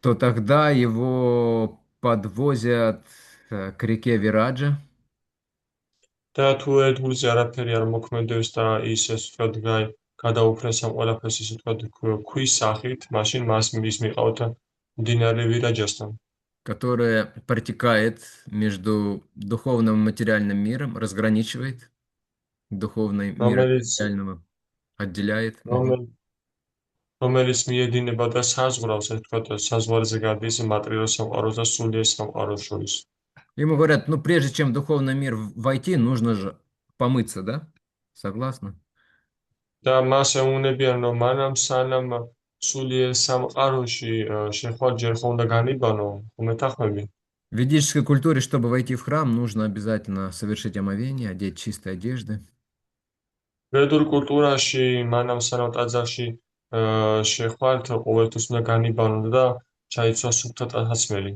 то тогда его подвозят к реке Вираджа. და თუ ერთგულზე არაფერი არ მოქმედებს და ის ესე ვთქვათ გადაუფრენს ამ ყველაფერს ისე ვთქვათ ქვის სახით, მაშინ მას მიყავთ მდინარე ვირაჯასთან, Которая протекает между духовным и материальным миром, разграничивает духовный мир от რომელიც материального, отделяет. რომელიც მიედინება და საზღვრავს, ესე ვთქვათ, საზღვარზე გადის მატერიალურ სამყაროს და სულიერ სამყაროს შორის. Ему говорят, ну прежде чем в духовный мир войти, нужно же помыться, да? Согласна? და მას ეუბნებიან, რომ მანამ სანამ სულიერ სამყაროში შეხვალ ჯერ ხომ უნდა განიბანო, ხომეთახმები. В ведической культуре, чтобы войти в храм, нужно обязательно совершить омовение, одеть чистые одежды. ვედურ კულტურაში მანამ სანამ ტაძარში შეხვალთ, ყოველთვის უნდა განიბანო და ჩაიცვა სუფთა ტანსაცმელი.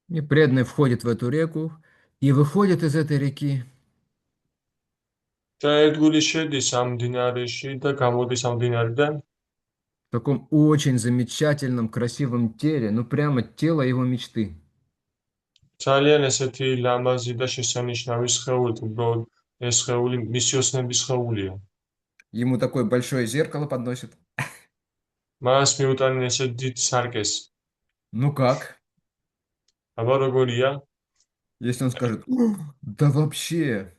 И преданный входит в эту реку и выходит из этой реки. და ერთგული შედის ამ მდინარეში და გამოდის ამ მდინარიდან В таком очень замечательном, красивом теле, ну прямо тело его мечты. ძალიან ესეთი ლამაზი და შესანიშნავი სხეული, უბრალოდ ეს სხეული მისი ოცნების სხეულია. Ему такое большое зеркало подносит. მას მიუტანენ ესეთ დიდ სარკეს. Ну как? აბა როგორია? Если он скажет, да вообще.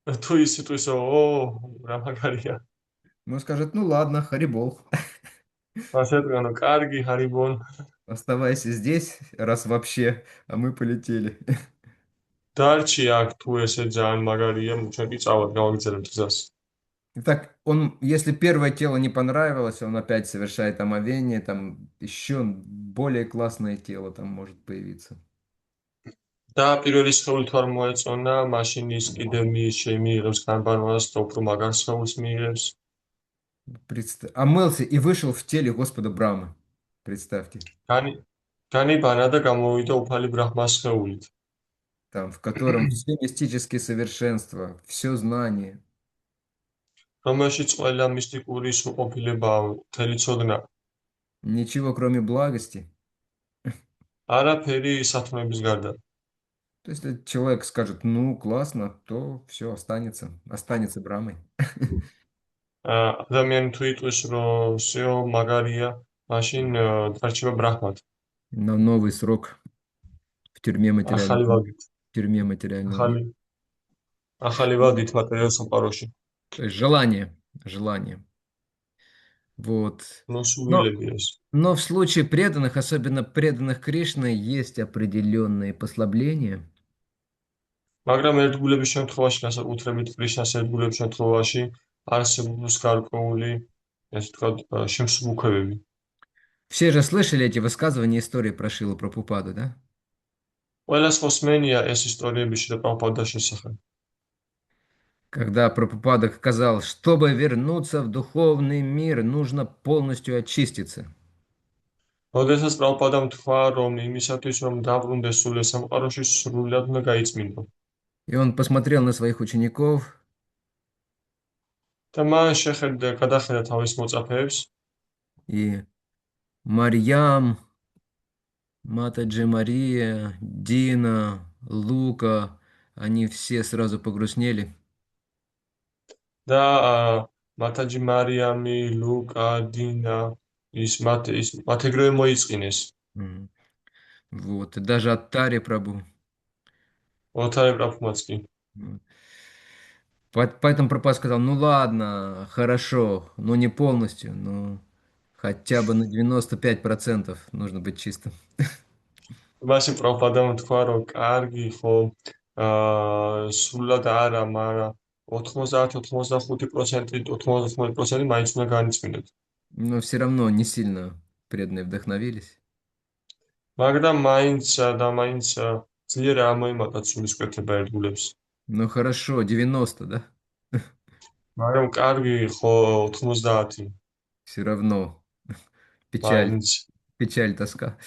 თუ ის სიტყვისო, რა მაგარია. Ну скажет, ну ладно, Харибол. ასე თქვენო, კარგი, ჰარიბონ. Оставайся здесь, раз вообще, а мы полетели. დარჩი აქ თუ ესე ძალიან მაგარია, ჩვენ კი წავად გავაგზავნებთ გზას. Итак, если первое тело не понравилось, он опять совершает омовение, там еще более классное тело там может появиться. და პირველი სხეული თუ არ მოეწონა, მაშინ ის კიდევ მიიღებს განბანობას და უფრო მაგარ სხეულს მიიღებს. Омылся и вышел в теле Господа Брамы. Представьте. განიბანა და გამოვიდა უფალი ბრაჰმას სხეულით. там, в котором все мистические совершенства, все знание. რომელშიც ყველა მისტიკური სრულყოფილებაა, მთელი ცოდნა. Ничего, кроме благости. არაფერი სათნოების გარდა. То есть, если человек скажет, ну, классно, то все останется Брамой. ადამიანი თუ იტყვის, რომ всё მაგარია, мაშინ დარჩება ბრაჰმად. На новый срок в тюрьме материального, ახალი ვადით, в тюрьме материального ახალი мира. ახალი ვადით მატერიალურ სამყაროში. То есть желание. Вот. ნუ Но, სულელები ეს. но в случае преданных, особенно преданных Кришны, есть определенные послабления. მაგრამ ერთგულების შემთხვევაში, განსაკუთრებით კრიშნას ერთგულების შემთხვევაში, არსებობს გარკვეული, ესე ვთქვათ, შემსუბუქებები. Все же слышали эти высказывания истории про Шрилу Прабхупаду, да? ყველას ხოსმენია ეს ისტორიები შიდა პრაბჰუპადას შესახებ. Когда Прабхупада сказал, чтобы вернуться в духовный мир, нужно полностью очиститься. როდესაც პრაბჰუპადამ თქვა, რომ იმისათვის, რომ დაბრუნდეს სულ ეს სამყაროში, სრულად უნდა გაიწმინდო. И он посмотрел на своих учеников და მან გადახედა თავის მოწაფეებს и Марьям, Матаджи Мария, Дина, Лука, они все сразу погрустнели. და მათაჯი მარიამი, ლუკა, დინა, მათ ეგრევე მოიწყინეს. М. Вот, и даже Аттари Прабху. ოთარე პრაბჰუმაც კი. М. Поэтому Прабхупада сказал, ну ладно, хорошо, но не полностью, но хотя бы на 95% нужно быть чистым. მაშინ პრაბჰუპადამ თქვა, რომ კარგი, ხო, სრულად არა, მაგრამ 90-95%, 99% მაინც უნდა განიწმინდოთ. Но все равно не сильно преданные вдохновились. მაგრამ მაინც და მაინც ძლიერ არ მოიმატათ სულისკვეთება ერთგულებს. Ну хорошо, 90, да? მაგრამ კარგი, ხო, 90. Все равно მაინც печаль, тоска.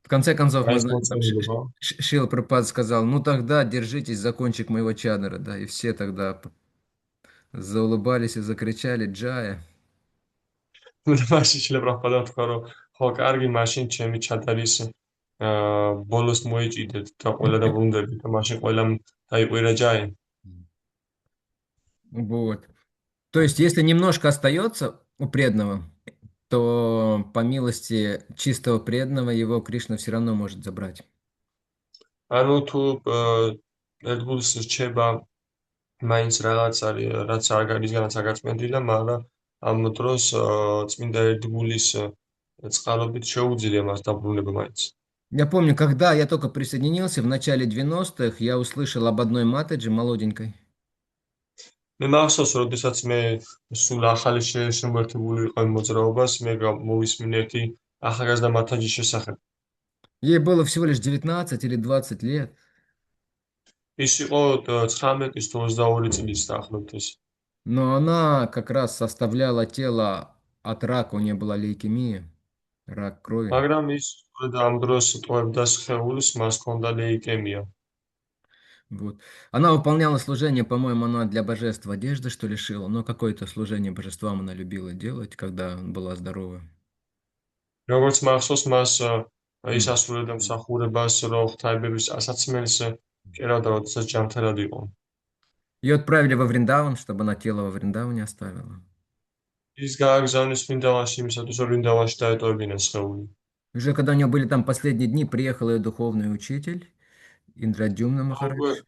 В конце концов, мы მაინც знаем, там მოწონილობა. Шрила Прабхупада сказал, ну тогда держитесь за кончик моего чадра, да, и все тогда заулыбались и закричали «Джая». მაშინ შეიძლება პრაბჰუპადამ თქვა, რომ ხო, კარგი, მაშინ ჩემი ჩადარის ბოლოს მოეჭიდეთ და ყველა დაბრუნდებით და მაშინ ყველამ დაიყვირა ჯაი. Вот. То есть, если немножко остается у преданного, то по милости чистого преданного его Кришна все равно может забрать. ანუ თუ ერთგულს რჩება მაინც რაღაც არის, რაც არ განისგანაც არ გაწმენდილა, მაგრამ ამ დროს წმინდა ერთგულის წყალობით შეუძლია მას დაბრუნება მაინც. Я помню, когда я только присоединился в начале 90-х, я услышал об одной матаджи молоденькой. მე მახსოვს, როდესაც მე სულ ახალი შემოერთებული ვიყავი მოძრაობას, მე მოვისმინე ერთი ახალგაზრდა მათაჯის შესახებ. Ей было всего лишь 19 или 20 лет. ის იყო 19-ის თუ 22 წლის დაახლოებით ეს. Но она как раз составляла тело от рака, у нее была лейкемия, рак крови. მაგრამ ის ამ დროს ტოვებდა სხეულს, მას ჰქონდა ლეიკემია. Вот. Она выполняла служение, по-моему, она для божеств одежды, что ли, шила, но какое-то служение божествам она любила делать, когда была здорова. როგორც მახსოვს, მას ის ასრულებდა მსახურებას, რომ ღვთაებების ასაცმელს კერავდა, როდესაც ჯანმრთელად იყო. Ее отправили во Вриндаван, чтобы она тело во Вриндаване оставила. ის გააგზავნეს ვრინდავანში, იმისათვის რომ ვრინდავანში დაეტოვებინა სხეული. Уже когда у нее были там последние дни, приехал ее духовный учитель, Индрадюмна Махарадж.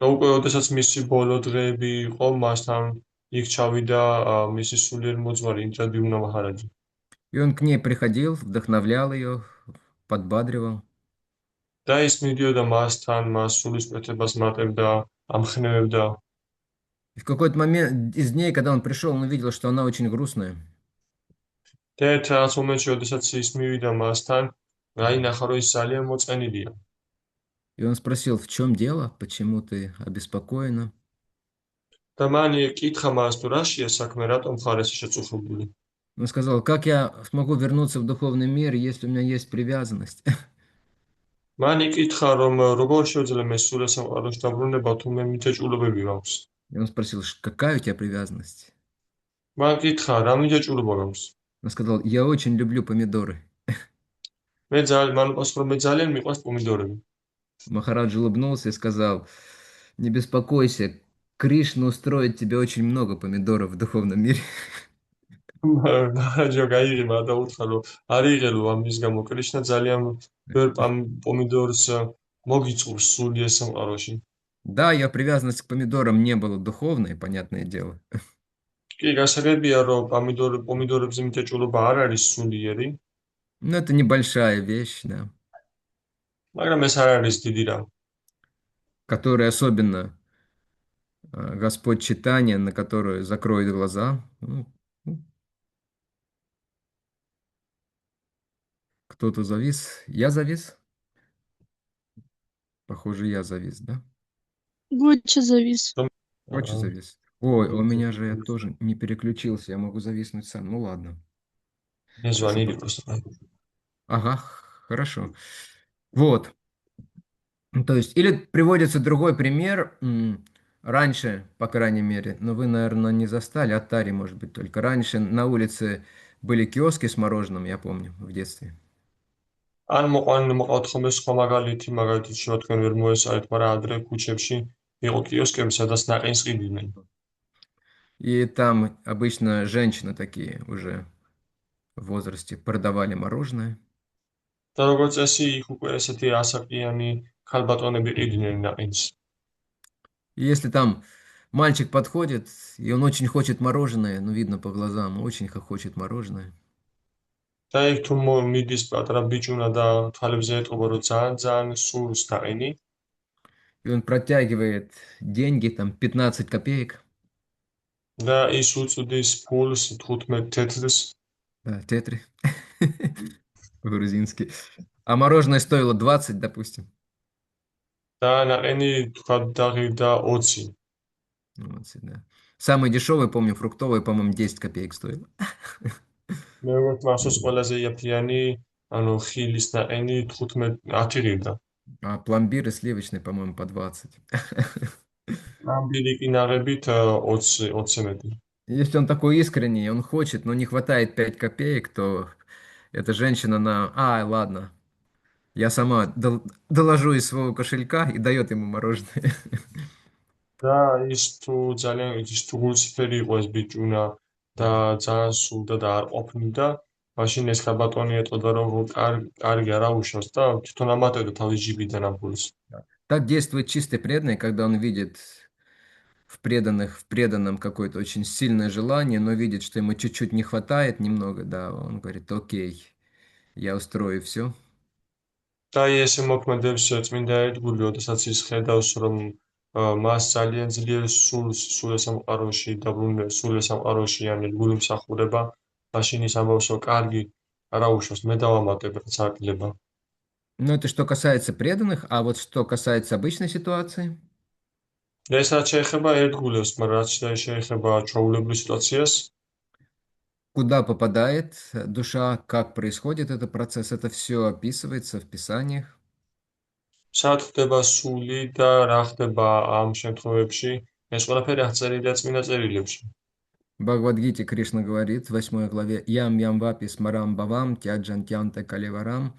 და უკვე როდესაც მისი ბოლო დღეები იყო, მასთან იქ ჩავიდა მისი სულიერ მოძღვარი ინდრადიუმნა მაჰარაჯი. И он к ней приходил, вдохновлял ее, подбадривал. და ის მიდიოდა მასთან, მას სულისკვეთებას მატებდა, ამხნევებდა. И в какой-то момент из дней, когда он пришел, он увидел, что она очень грустная. და ერთ რაღაც მომენტში, როდესაც ის მივიდა მასთან, გაინახა, რომ ის ძალიან მოწყენილია. И он спросил, в чем дело, почему ты обеспокоена? და მან კითხა მას, თუ რაშია საქმე, რატომ ხარ ესე შეწუხებული? Он сказал, как я смогу вернуться в духовный мир, если у меня есть привязанность? მან იკითხა, რომ როგორ შეუძლია მე სულ სამყაროში დაბრუნება, თუ მე მიწაჭულობები მაქვს. И он спросил, какая у тебя привязанность? მან კითხა, რა მიწაჭულობა მაქვს? Он сказал, я очень люблю помидоры. მან უპასუხა, რომ მე ძალიან მიყვარს პომიდორები. Махараджа улыбнулся и сказал, не беспокойся, Кришна устроит тебе очень много помидоров в духовном мире. მაჰარაჯა გაიღიმა და უთხრა, რომ არ იღელო ამის გამო კრიშნა ძალიან ბევრ პომიდორს მოგიწურს სულიერ სამყაროში. Да, ее привязанность к помидорам не была духовной, понятное дело. კი, გასაგებია, რომ პომიდორებზე მიწაჭულობა არ არის სულიერი, Но это небольшая вещь, да, მაგრამ ეს არ არის დიდი რამ. которая особенно Господь Читания, на которую закроет глаза. Кто-то завис. Я завис? Похоже, я завис, да? Гуччи завис. Очень завис. Ой, у меня же я тоже не переключился, я могу зависнуть сам. Ну ладно. მე звонили просто. Ага, хорошо. Вот. То есть, или приводится другой пример, раньше, по крайней мере, но вы, наверное, не застали, Аттари, может быть, только раньше на улице были киоски с мороженым, я помню, в детстве. ან მოყავთ ხოლმე სხვა მაგალითი, მაგალითად შევა თქვენ ვერ მოესწარით, მაგრამ ადრე ქუჩებში იყო კიოსკები, სადაც ნაყინს ყიდიდნენ. И там обычно женщины такие уже в возрасте продавали мороженое. და როგორც წესი, იქ უკვე ესეთი ასაკიანი ქალბატონები ყიდნენ ნაყინს. И если там мальчик подходит, и он очень хочет мороженое, ну, видно по глазам, очень хочет мороженое. და იქ თუ მიდის პატარა ბიჭუნა და თვალებზე ეტყობა, რომ ძალიან სურს ნაყინი, И он протягивает деньги, там, 15 копеек. და ის უწუდის ფულს 15 თეთრს, Да, тетри. По-грузински. А мороженое стоило 20, допустим. და ნაყინი თქვა დაღირდა 20. 20, да. Самый дешевый, помню, фруктовый, по-моему, 10 копеек стоил. მე როგორც მახსოვს, ყველაზე იაფიანი, ანუ ხილის ნაყინი 15 10 ღირდა. А пломбир и сливочный, по-моему, по 20. ამბილი კი ნაღებით 20 მეტი. Если он такой искренний, он хочет, но не хватает 5 копеек, то эта женщина ладно, я сама доложу из своего кошелька и дает ему мороженое. და ის თუ გულწრფელი იყო ეს ბიჭუნა და ძალიან სურდა და არ ყოფნიდა, მაშინ ეს ქალბატონი ეტყოდა, რომ კარგი არა უშავს და თვითონ ამატებდა თავის ჯიბიდან ამ ფულს. Так действует чистый преданный, когда он видит в преданном какое-то очень сильное желание, но видит, что ему чуть-чуть не хватает немного, да, он говорит, окей, я устрою все. და ესე მოქმედებს წმინდა ერთგული, როდესაც ის ხედავს, რომ მას ძალიან ძლიერ სულიერ სამყაროში დაბრუნება, სულიერ სამყაროში ან გული მსახურება, მაშინ ის ამბობს, რომ კარგი არა უშავს, მე დავამატებ, რაც აკლდება. Но это что касается преданных, а вот что касается обычной ситуации, ეს რაც შეეხება ერთგულებს, მაგრამ რაც შეეხება ჩვეულებრივ სიტუაციას, куда попадает душа, как происходит этот процесс, это все описывается в Писаниях. სად ხდება სული და რა ხდება ამ შემთხვევებში, ეს ყველაფერი აღწერილია წმინდა წერილებში. В Бхагавад-гите Кришна говорит в 8 главе «Ям ям вапи смарам бавам тяджантянте калеварам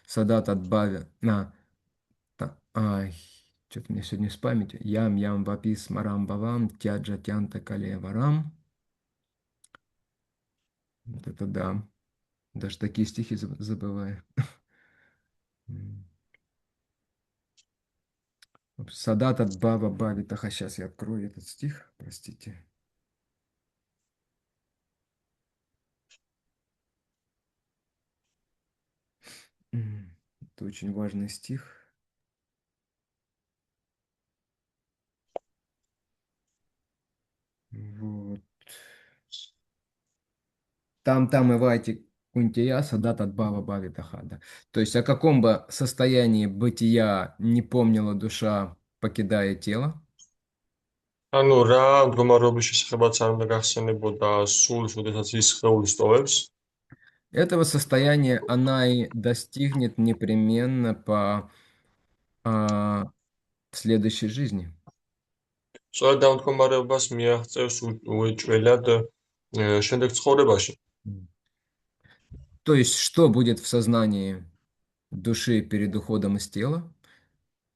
садат отбавя». Что-то мне сегодня с памятью. «Ям ям вапи смарам бавам тяджантянте калеварам». Вот это да. Даже такие стихи забываю. Садат от бава бавитаха. Сейчас я открою этот стих, простите. Это очень важный стих. Вот. Там и вайти кунтия садат от бава бавитаха. Да. То есть о каком бы состоянии бытия не помнила душа, покидая тело, ანუ რა მდგომარეობის შესახებაც არ უნდა გახსენებოდა სულს, როდესაც ის სხეულს ტოვებს, Этого состояния она и достигнет непременно по а, следующей жизни. სწორედ ამ მდგომარეობას მიაღწევს უეჭველად შემდეგ ცხოვრებაში. То есть, что будет в сознании души перед уходом из тела?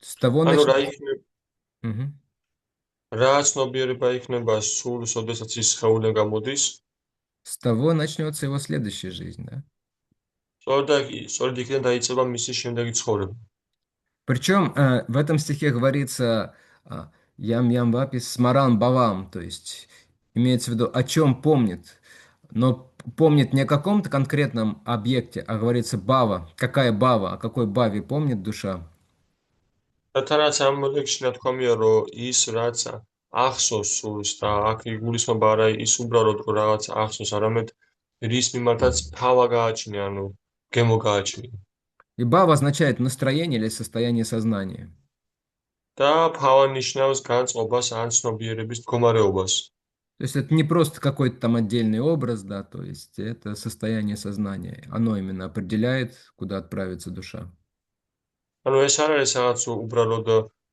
С того ანუ начнется. Мгм. რა ცნობიერება იქნება სულს, ოდესაც ის სხეულიდან გამოდის? С того начнется его следующая жизнь, да? სწორედ იქიდან დაიწყება მისი შემდეგი ცხოვრება. Причем в этом стихе говорится ям вапис смаран бавам, то есть имеется в виду, о чем помнит, но помнит не о каком-то конкретном объекте, а говорится бава. Какая бава, о какой баве помнит душа? რათანაც ამ ლექსში ნათქვამია, რომ ის რაც ახსოვს სულს და აქ იგულისხმება არა ის უბრალოდ რომ რაღაც ახსოვს, არამედ რის მიმართაც თავა გააჩნია, ანუ გემო გააჩნია. И бава означает настроение или состояние сознания. და ფავა ნიშნავს განწყობას ან ცნობიერების მდგომარეობას. То есть это не просто какой-то там отдельный образ, да, то есть это состояние сознания. Оно именно определяет, куда отправится душа. ანუ ეს არ არის რაღაც უბრალოდ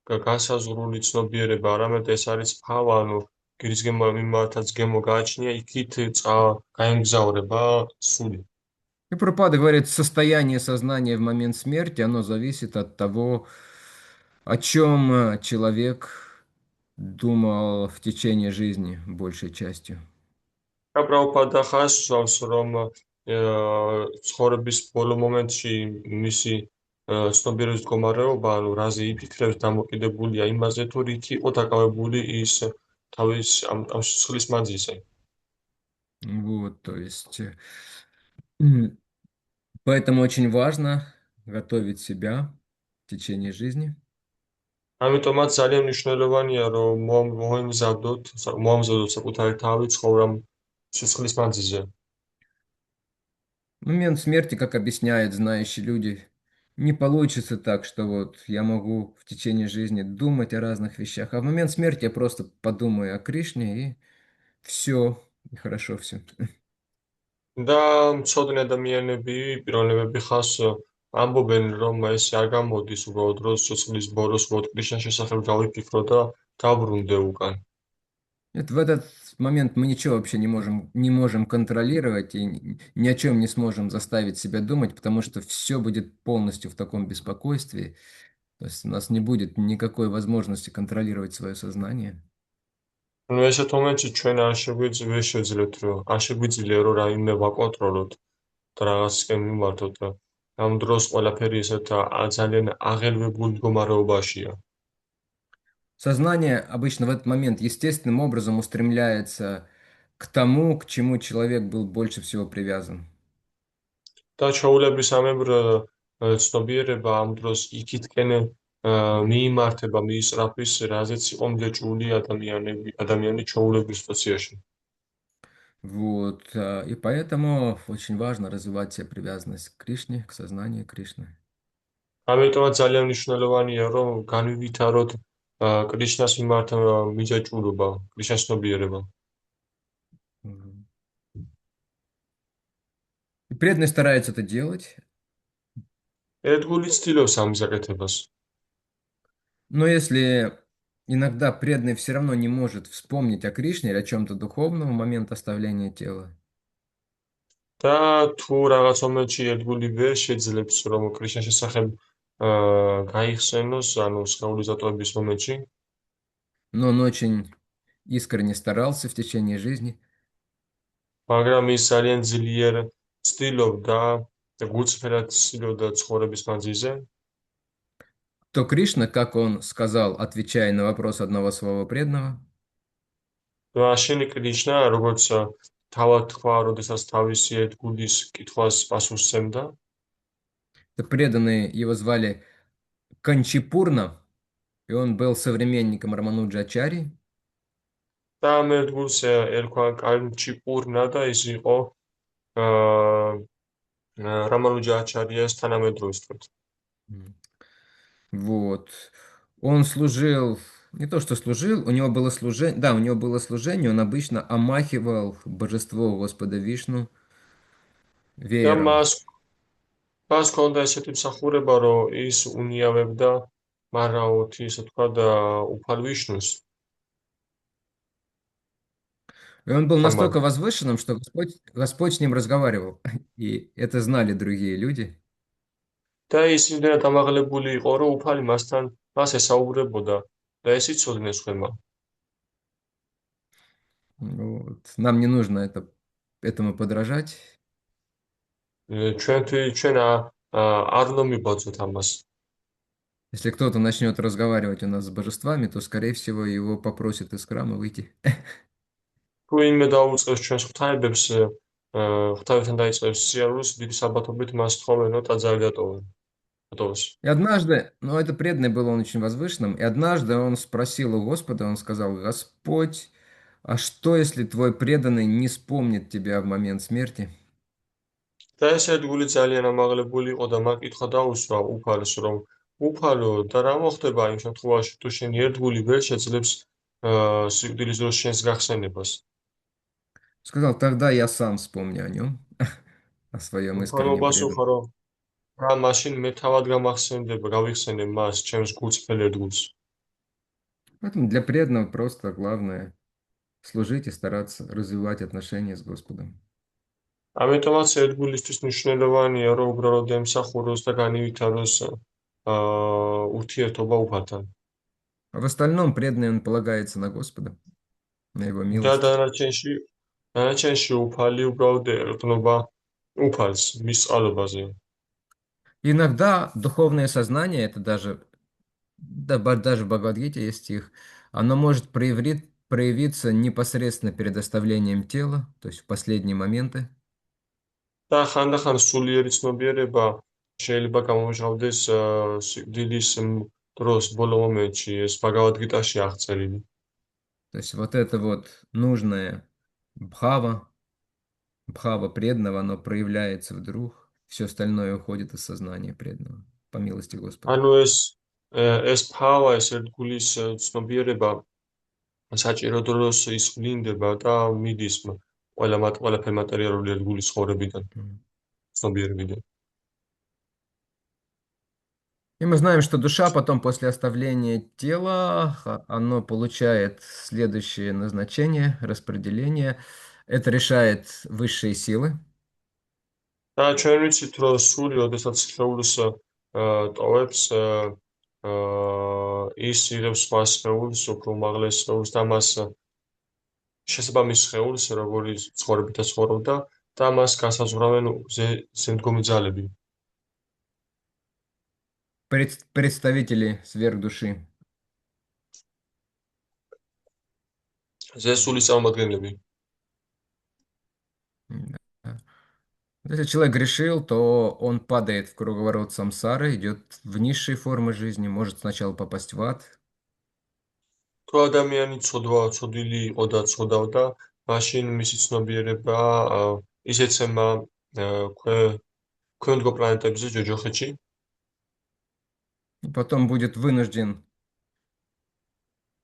განსაზღვრული ცნობიერება, არამედ ეს არის ფავა, ანუ რის მიმართაც გემო გააჩნია, იქით გაემგზავრება სული. И Прабхупада говорит, состояние сознания в момент смерти, оно зависит от того, о чем человек думал в течение жизни большей частью. რა პრაბჰუპადა ხაზავს, რომ ცხოვრების ბოლო მომენტში მისი ცნობიერების მდგომარეობა, ანუ რაზე იფიქრებს, დამოკიდებულია იმაზე, თუ რით იყო დაკავებული ის თავის ამ სისხლის მანძილზე. Вот, то есть, поэтому очень важно готовить себя в течение жизни. ამიტომაც ძალიან მნიშვნელოვანია, რომ მოემზადოთ საკუთარი თავი ცხოვრამ სისხლის მანძილზე. В момент смерти, как объясняют знающие люди, не получится так, что вот я могу в течение жизни думать о разных вещах, а в момент смерти я просто подумаю о Кришне и все, и хорошо все. და მცოდნე ადამიანები, პიროვნებები ხას ამბობენ, რომ ეს არ გამოდის უბრალოდ რომ სიცოცხლის ბოლოს უბრალოდ კრიშნას შესახებ გავიფიქრო და დავბრუნდე უკან. В этот момент мы ничего вообще не можем контролировать и ни о чем не сможем заставить себя думать, потому что все будет полностью в таком беспокойстве. То есть у нас не будет никакой возможности контролировать свое сознание. ანუ ესეთ მომენტში ჩვენ არ შეგვიძლია რომ რაიმე ვაკონტროლოთ და რაღაცისკენ მიმართოთ და ამ დროს ყველაფერი ესეთ ძალიან აღელვებულ მდგომარეობაშია. Сознание обычно в этот момент естественным образом устремляется к тому, к чему человек был больше всего привязан. და ჩვეულებრისამებრ ცნობიერება ამ დროს იქითკენ მიიმართება მიისწრაფვის, რაზეც იყო მდეჭვული ადამიანი ჩვეულებრივ სიტუაციაში. Вот, и поэтому очень важно развивать себе привязанность к Кришне, к сознанию Кришны. ამიტომაც ძალიან მნიშვნელოვანია, რომ განვივითაროთ კრიშნას მიმართ მიჯაჭვურობა, კრიშნას ცნობიერება. Мгм. И преданный старается это делать, ერთგული ცდილობს ამის გაკეთებას. но если иногда преданный все равно не может вспомнить о Кришне или о чем-то духовном в момент оставления тела, და თუ რაღაც მომენტში ერთგული ვერ შეძლებს რომ კრიშნას შესახებ გაიხსენოს, ანუ სხეულის დატოვების მომენტში, но он очень искренне старался в течение жизни, მაგრამ ის ძალიან ძლიერ ცდილობდა და გულწრფელად ცდილობდა ცხოვრების მანძილზე, то Кришна, как он сказал, отвечая на вопрос одного своего преданного, და შენი კრიშნა, როგორც თავად თქვა, როდესაც თავისი ერთგულის კითხვას პასუხს სცემდა, то преданные его звали Канчипурна, и он был современником Рамануджачари, და ამ ერთგულს ერქვა კანჩიპურნა და ის იყო რამანუჯა აჩარიას თანამედროვე თქოთ. Вот. Он служил, не то что служил, у него было служение, да, у него было служение, он обычно омахивал божество Господа Вишну და веером. მას ჰქონდა ესეთი მსახურება, რომ ის უნიავებდა მარაოთი, ესე თქვა, უფალ ვიშნუს. И он был ხამარ. настолько возвышенным, что Господь с ним разговаривал. И это знали другие люди. და ის იმდენად ამაღლებული იყო, რომ უფალი მას ესაუბრებოდა და ეს იცოდნენ სხვამა. Вот. Нам не нужно этому подражать. ჩვენ არ უნდა მიბაძოთ ამას. Если кто-то начнет разговаривать у нас с божествами, то, скорее всего, его попросят из храма выйти. თუ ვინმე დაუწყებს ჩვენს ღვთაებებს, ღვთაებთან დაიწყებს სიარულს, დიდი საბათობით მას თხოვენ, რომ ტაძარი დატოვოს. И однажды, ну, это преданный был он очень возвышенным, и однажды он спросил у Господа, он сказал: Господь, а что, если твой преданный не вспомнит тебя в момент смерти? და ეს ერთგული ძალიან ამაღლებული იყო და მან კითხვა დაუსვა უფალს, რომ უფალო, და რა მოხდება იმ შემთხვევაში, თუ შენი ერთგული ვერ შეძლებს სიკვდილის დროს შენს გახსენებას? Сказал: тогда я сам вспомню о нем, о своем უფალო искреннем преданном. პასუხა, რომ რა მაშინ მე თავად გავიხსენებ მას, ჩემს გულწრფელ ერთგულს. Поэтому для преданного просто главное служить и стараться развивать отношения с Господом. ამიტომაც ერთგულისთვის მნიშვნელოვანია, რომ უბრალოდ ემსახუროს და განივითაროს ურთიერთობა უფალთან. А в остальном преданный он полагается на Господа, на Его და милость. დანარჩენში უფალი უბრალოდ ერგნობა უფალს მის წყალობაზე. Иногда духовное сознание, это даже в Бхагавад-гите есть стих, оно может проявиться непосредственно перед оставлением тела, то есть в последние моменты. და ხანდახან სულიერი ცნობიერება შეიძლება გამომჟღავდეს სიკვდილის დროს ბოლო მომენტში, ეს ბაგავად-გიტაში აღწერილი. То есть вот это вот нужное бхава преданного, оно проявляется вдруг, все остальное уходит из сознания преданного, по милости Господа. ანუ ეს ფავა, ეს ერთგულის ცნობიერება საჭირო დროს ის ვლინდება და მიდის ყველაფერ მატერიალური ერთგულის ცხოვრებიდან, ცნობიერებიდან. И мы знаем, что душа потом после оставления тела, оно получает следующее назначение, распределение. Это решает высшие силы. და ჩვენ ვიცით, რომ სული, როდესაც სხეულს ტოვებს, ის იღებს სხვა სხეულს, უფრო უმაღლეს სხეულს და მას შესაბამის схеულს, როგორი ცხოვრებითა ცხოვრობდა და მას განსაზღვრავენ ზემდგომი ძალები. Представители сверхдуши. ზესულის წარმომადგენლები. Если человек грешил, то он падает в круговорот самсары, идет в низшие формы жизни, может сначала попасть в ад. თუ ადამიანი ცოდვილი იყო და ცოდავდა, მაშინ მისი ცნობიერება ისეცემა ქვემდგო პლანეტებზე ჯოჯოხეთში. Потом будет вынужден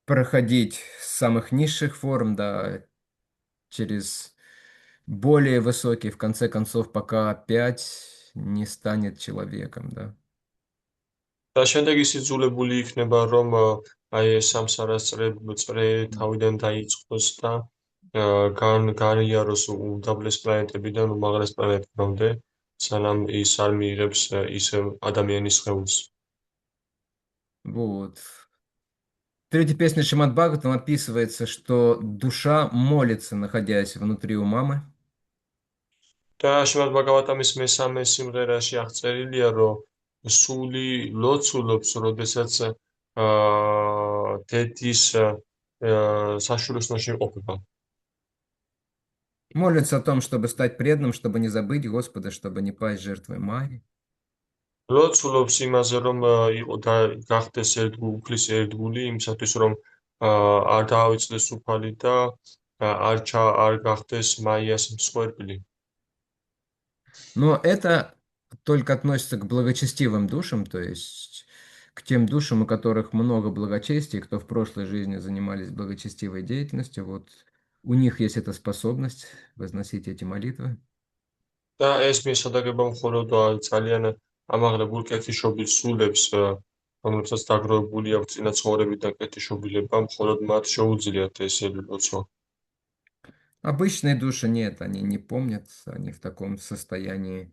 проходить с самых низших форм, да, через более высокие, в конце концов, пока опять не станет человеком, да. და შემდეგ ის იძულებული იქნება, რომ აი ეს სამსარას წრე თავიდან დაიწყოს და განიაროს უდაბლეს პლანეტებიდან უმაღლეს პლანეტებამდე, სანამ ის არ მიიღებს ისევ ადამიანის სხეულს. Вот. В третьей песне Шримад Бхагаватам описывается, что душа молится, находясь внутри у мамы. და შრიმად ბაგავატამის მესამე სიმღერაში აღწერილია, რომ სული ლოცულობს, როდესაც დედის საშურისნოში ყოფება. Молится о том, чтобы стать преданным, чтобы не забыть Господа, чтобы не пасть жертвой Майи. ლოცულობს იმაზე, რომ იყო და გახდეს უფლის ერთგული, იმისათვის, რომ არ დაავიწყდეს უფალი და არ გახდეს მაიას მსხვერპლი. Но это только относится к благочестивым душам, то есть к тем душам, у которых много благочестия, кто в прошлой жизни занимались благочестивой деятельностью, вот у них есть эта способность возносить эти молитвы. და ეს მიესადაგება მხოლოდ ძალიან ამაღლებულ კეთილშობილ სულებს, რომლებსაც დაგროვებული აქვს წინა ცხოვრებიდან კეთილშობილება, მხოლოდ მათ შეუძლიათ ეს ლოცვა. Обычные души нет, они не помнят, они в таком состоянии,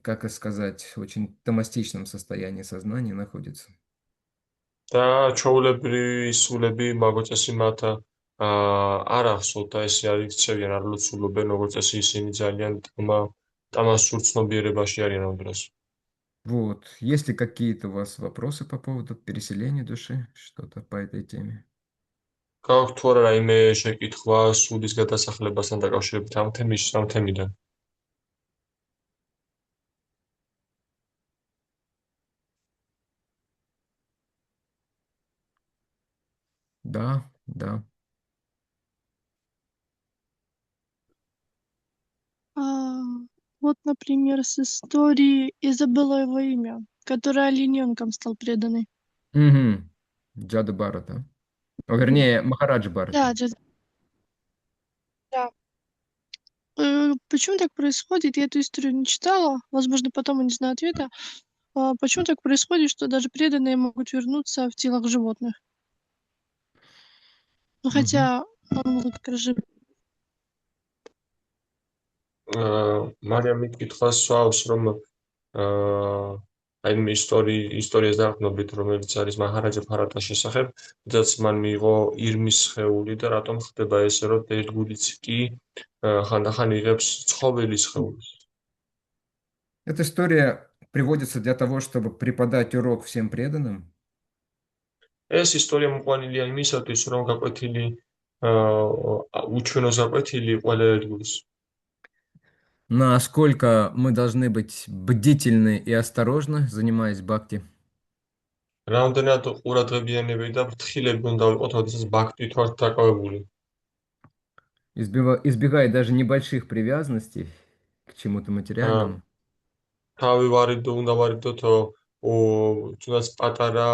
как и сказать, очень томастичном состоянии сознания находятся. და ჩვეულებრივი სულები მაგალ წესი მათ არ ახსოვთ და ესე არ იქცევიან, არ ლოცულობენ, როგორც წესი ისინი ძალიან ტამასურ ცნობიერებაში არიან ამ დროს. Вот. Есть ли какие-то у вас вопросы по поводу переселения души? Что-то по этой теме? გააქვთ თუ არა რაიმე შეკითხვა სულის გადასახლებასთან დაკავშირებით ამ თემიდან? Да, да. Вот, например, с истории, я забыла его имя, который олененком стал преданный. Угу. Джада Барата. Вернее, Махараджа Барата. Да, да. Почему так происходит? Я эту историю не читала, возможно, потом и не знаю ответа. Почему так происходит, что даже преданные могут вернуться в телах животных? Ну, хотя он был как жив. მარიამ მიკითხავს სვავს, რომ აი მე ისტორიას დაყნობით, რომელიც არის მაჰარაჯა ფარატას შესახებ, სადაც მან მიიღო ირმის სხეული და რატომ ხდება ესე, რომ ერთგულიც კი ხანდახან იღებს ცხოველის სხეულს. Эта история приводится для того, чтобы преподать урок всем преданным. ეს ისტორია მოყვანილია იმისათვის, რომ გაკვეთილი უჩვენოს გაკვეთილი ყველა ერთგულს. Насколько мы должны быть бдительны и осторожны, занимаясь бхакти. რამდენად ყურადღებიანები და ფრთხილები უნდა ვიყოთ, როდესაც ბhakti ვართ დაკავებული. Избегая даже небольших привязанностей к чему-то материальному. თავი უნდა ვარიდოთ თუნდაც პატარა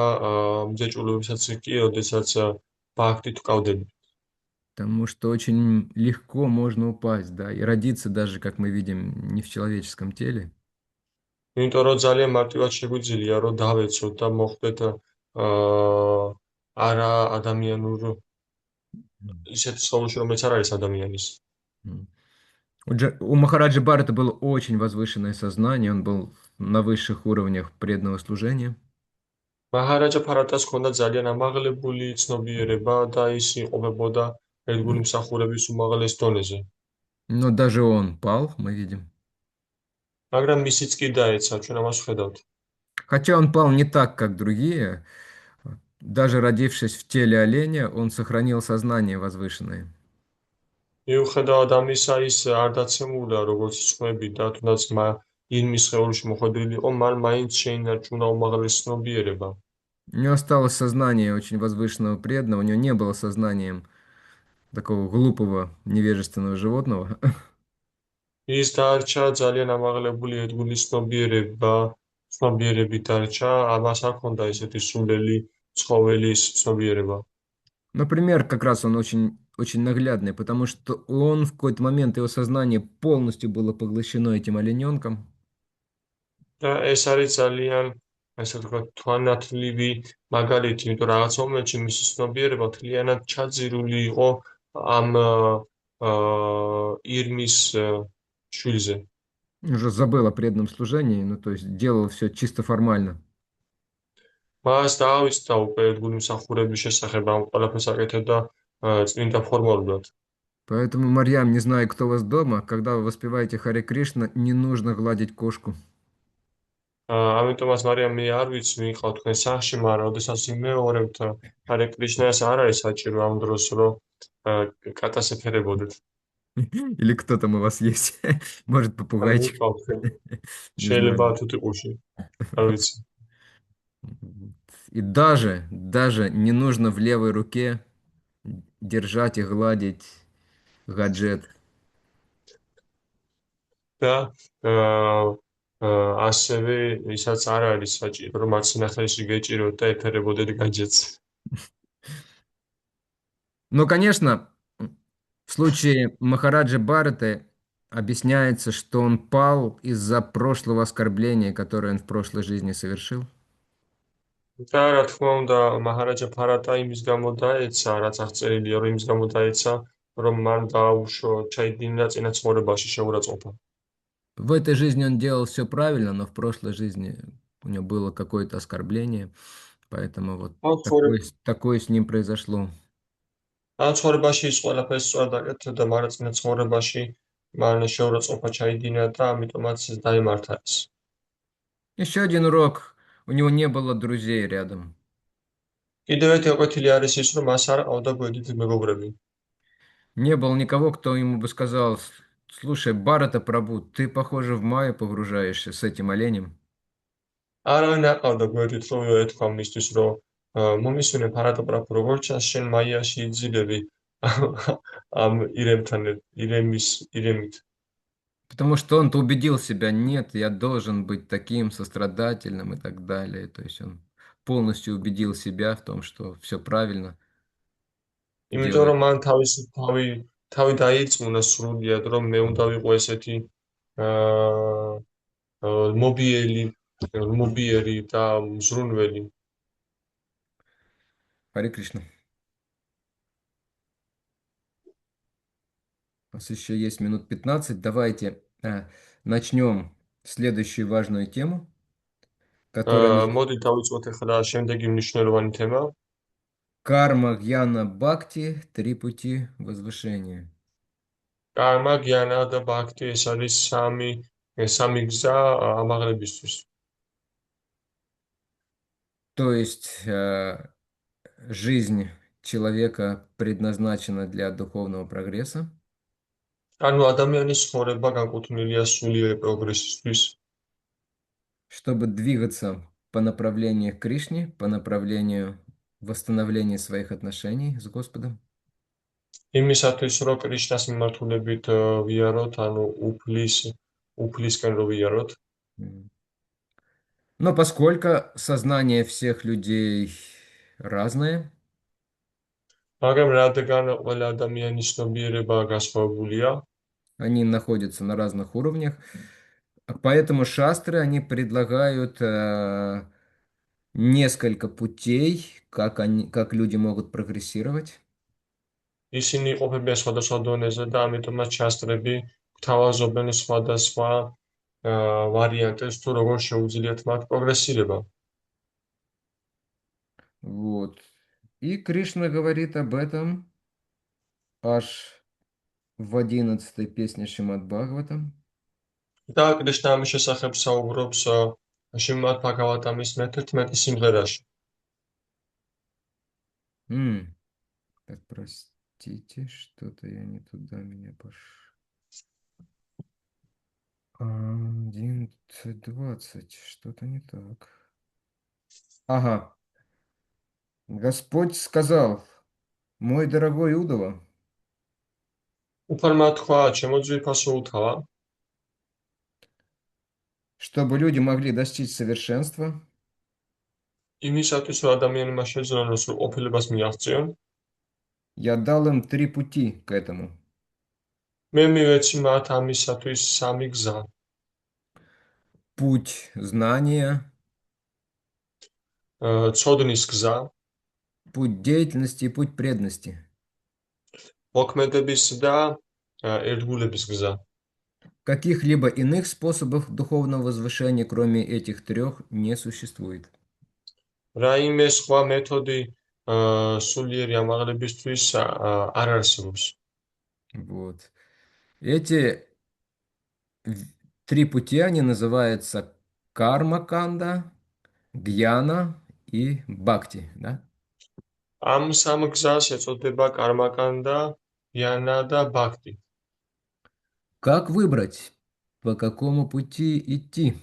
მძეჭულებებსაც კი, როდესაც ბhakti ვკავდებით. Потому что очень легко можно упасть, да, и родиться даже, как мы видим, не в человеческом теле. იმიტომ რომ ძალიან მარტივად შეგვიძლია რომ დავეცოთ და მოხდეთ არა ადამიანურ ისეთ სხეულში, რომელიც არ არის ადამიანის. У Махараджи Барата было очень возвышенное сознание, он был на высших уровнях преданного служения. მაჰარაჯა ფარატას ჰქონდა ძალიან ამაღლებული ცნობიერება და ის იყოფებოდა ერთგული მსახურების უმაღლეს დონეზე. Но даже он пал, мы видим. მაგრამ ისიც კი დაეცა, ჩვენ ამას ვხედავთ. Хотя он пал не так, как другие, даже родившись в теле оленя, он сохранил сознание возвышенное. მიუხედავად ამისა, ის არ დაცემულა, როგორც სხვები და თუნდაც ირმის სხეულში მოხვედრილი იყო, მან მაინც შეინარჩუნა უმაღლესი ცნობიერება. У него осталось сознание очень возвышенного преданного, у него не было сознанием такого глупого, невежественного животного. ის დარჩა ძალიან ამაღლებული ერთგულის ცნობიერებით დარჩა, ამას არ ჰქონდა ესეთი სულელი ცხოველის ცნობიერება. Например, как раз он очень наглядный, потому что он в какой-то момент, его сознание полностью было поглощено этим олененком. და ეს არის ძალიან, ასე ვთქვათ, თვალნათლივი მაგალითი, იმიტომ რომ რაღაც მომენტში მისი ცნობიერება მთლიანად ჩაძირული იყო ამ ირმის შვილზე. Уже забыл о преданном служении, ну то есть делал все чисто формально. მას დაავიწყდა უკვე ერთგული მსახურების შესახებ, ამ ყველაფერს აკეთებდა წმინდა ფორმალურად. Поэтому, Марьям, не знаю, кто у вас дома, когда вы воспеваете Харе Кришна, не нужно гладить кошку. ამიტომაც მარიამ მე არ ვიცი ვიყავ თქვენ სახლში, მაგრამ ოდესაც იმეორებთ ჰარე კრიშნას არ არის საჭირო ამ დროს რომ კატას ეფერებოდეთ. Или кто там у вас есть? Может, попугайчик? Не შეიძლება знаю. თუთიყუში. არ ვიცი. И даже не нужно в левой руке держать и гладить гаджет. და ასევე ისაც არ არის საჭირო რომ მათ სინახეში გეჭიროთ და ეფერებოდეთ гаджетს. Но, конечно, В случае Махараджа Бхараты объясняется, что он пал из-за прошлого оскорбления, которое он в прошлой жизни совершил. და რა თქმა უნდა, მაჰარაჯა ფარატა იმის გამო დაეცა, რაც აღწერილია, რომ იმის გამო დაეცა, რომ მან დააუშვა ჩაიდინა წინა ცხოვრებაში შეურაცხყოფა. В этой жизни он делал все правильно, но в прошлой жизни у него было какое-то оскорбление, поэтому вот ამ ცხოვრებაში такое с ним произошло. ამ ცხოვრებაში ის ყველაფერს სწორად აკეთებდა, მაგრამ წინა ცხოვრებაში მან შეურაცხყოფა ჩაიდინა და ამიტომაც დაემართა ეს. Еще один урок. У него не было друзей рядом. კიდევ ერთი აკვეთილი არის ის, რომ მას არ ყავდა გვერდით მეგობრები. Не было никого, кто ему бы сказал: слушай, Барата Прабу, ты, похоже, в мае погружаешься с этим оленем. არავინ არ ყავდა გვერდით, რომ ეთქვა მისთვის, რომ მომისმინე ფარატო პრაფუ, როგორც ჩანს, შენ მაიაში იძილები ამ ირემით. Потому что он-то убедил себя: нет, я должен быть таким сострадательным и так далее. То есть он полностью убедил себя в том, что все правильно იმიტომ делает. რომ მან თავი დაიწუნა სრულიად, რომ მე უნდა ვიყო ესეთი მობიელი და მზრუნველი. Харе Кришна. У нас еще есть минут 15. Давайте начнем следующую важную тему, которая მოდი დავიწყოთ ახლა შემდეგი მნიშვნელოვანი თემა. карма, гьяна, бхакти, 3 пути возвышения. კარმა, გიანა და ბхакти ეს არის სამი გზა ამაღლებისთვის. То есть жизнь человека предназначена для духовного прогресса, ანუ ადამიანის ცხოვრება განკუთვნილია სულიერი პროგრესისთვის, чтобы двигаться по направлению к Кришне, по направлению восстановления своих отношений с Господом. იმისათვის, რომ კრიშნას მიმართულებით ვიაროთ, ანუ უფლისკენ რომ ვიაროთ. Но поскольку сознание всех людей разное, მაგრამ რადგან ყველა ადამიანის ცნობიერება განსხვავებულია, они находятся на разных уровнях, поэтому шастры, они предлагают несколько путей, как люди могут прогрессировать. ისინი იყოფებიან სხვადასხვა დონეზე და ამიტომაც შასტრები გვთავაზობენ სხვადასხვა ვარიანტებს, თუ როგორ შეუძლიათ მათ პროგრესირება. Вот. И Кришна говорит об этом аж в 11-й песне Шримад Бхагаватам. და კრიშნა ამის შესახებ საუბრობს შრიმად ბჰაგავატამის მე-11 სიმღერაში. Так, простите, что-то я не туда меня пошел. 11:20, что-то не так. Ага. Господь сказал: мой дорогой Удова, უფალმა თქვა, ჩემო ძვირფასო უთავა, чтобы люди могли достичь совершенства, იმისათვის, რომ ადამიანმა შეძლონ სრულყოფილებას მიაღწიონ, я дал им 3 пути к этому. მე მივეცი მათ ამისათვის სამი გზა. Путь знания, ცოდნის გზა, путь деятельности и путь преданности. მოქმედების და ერთგულების გზა. Каких-либо иных способов духовного возвышения, кроме этих 3, не существует. რაიმე სხვა მეთოდი სულიერი ამაღლებისთვის არ არსებობს. Вот. Эти 3 пути, они называются карма-канда, гьяна и бхакти, да? ამ სამ გზას ეწოდება კარმაკანდა, გიანა და ბхакти. Как выбрать, по какому пути идти?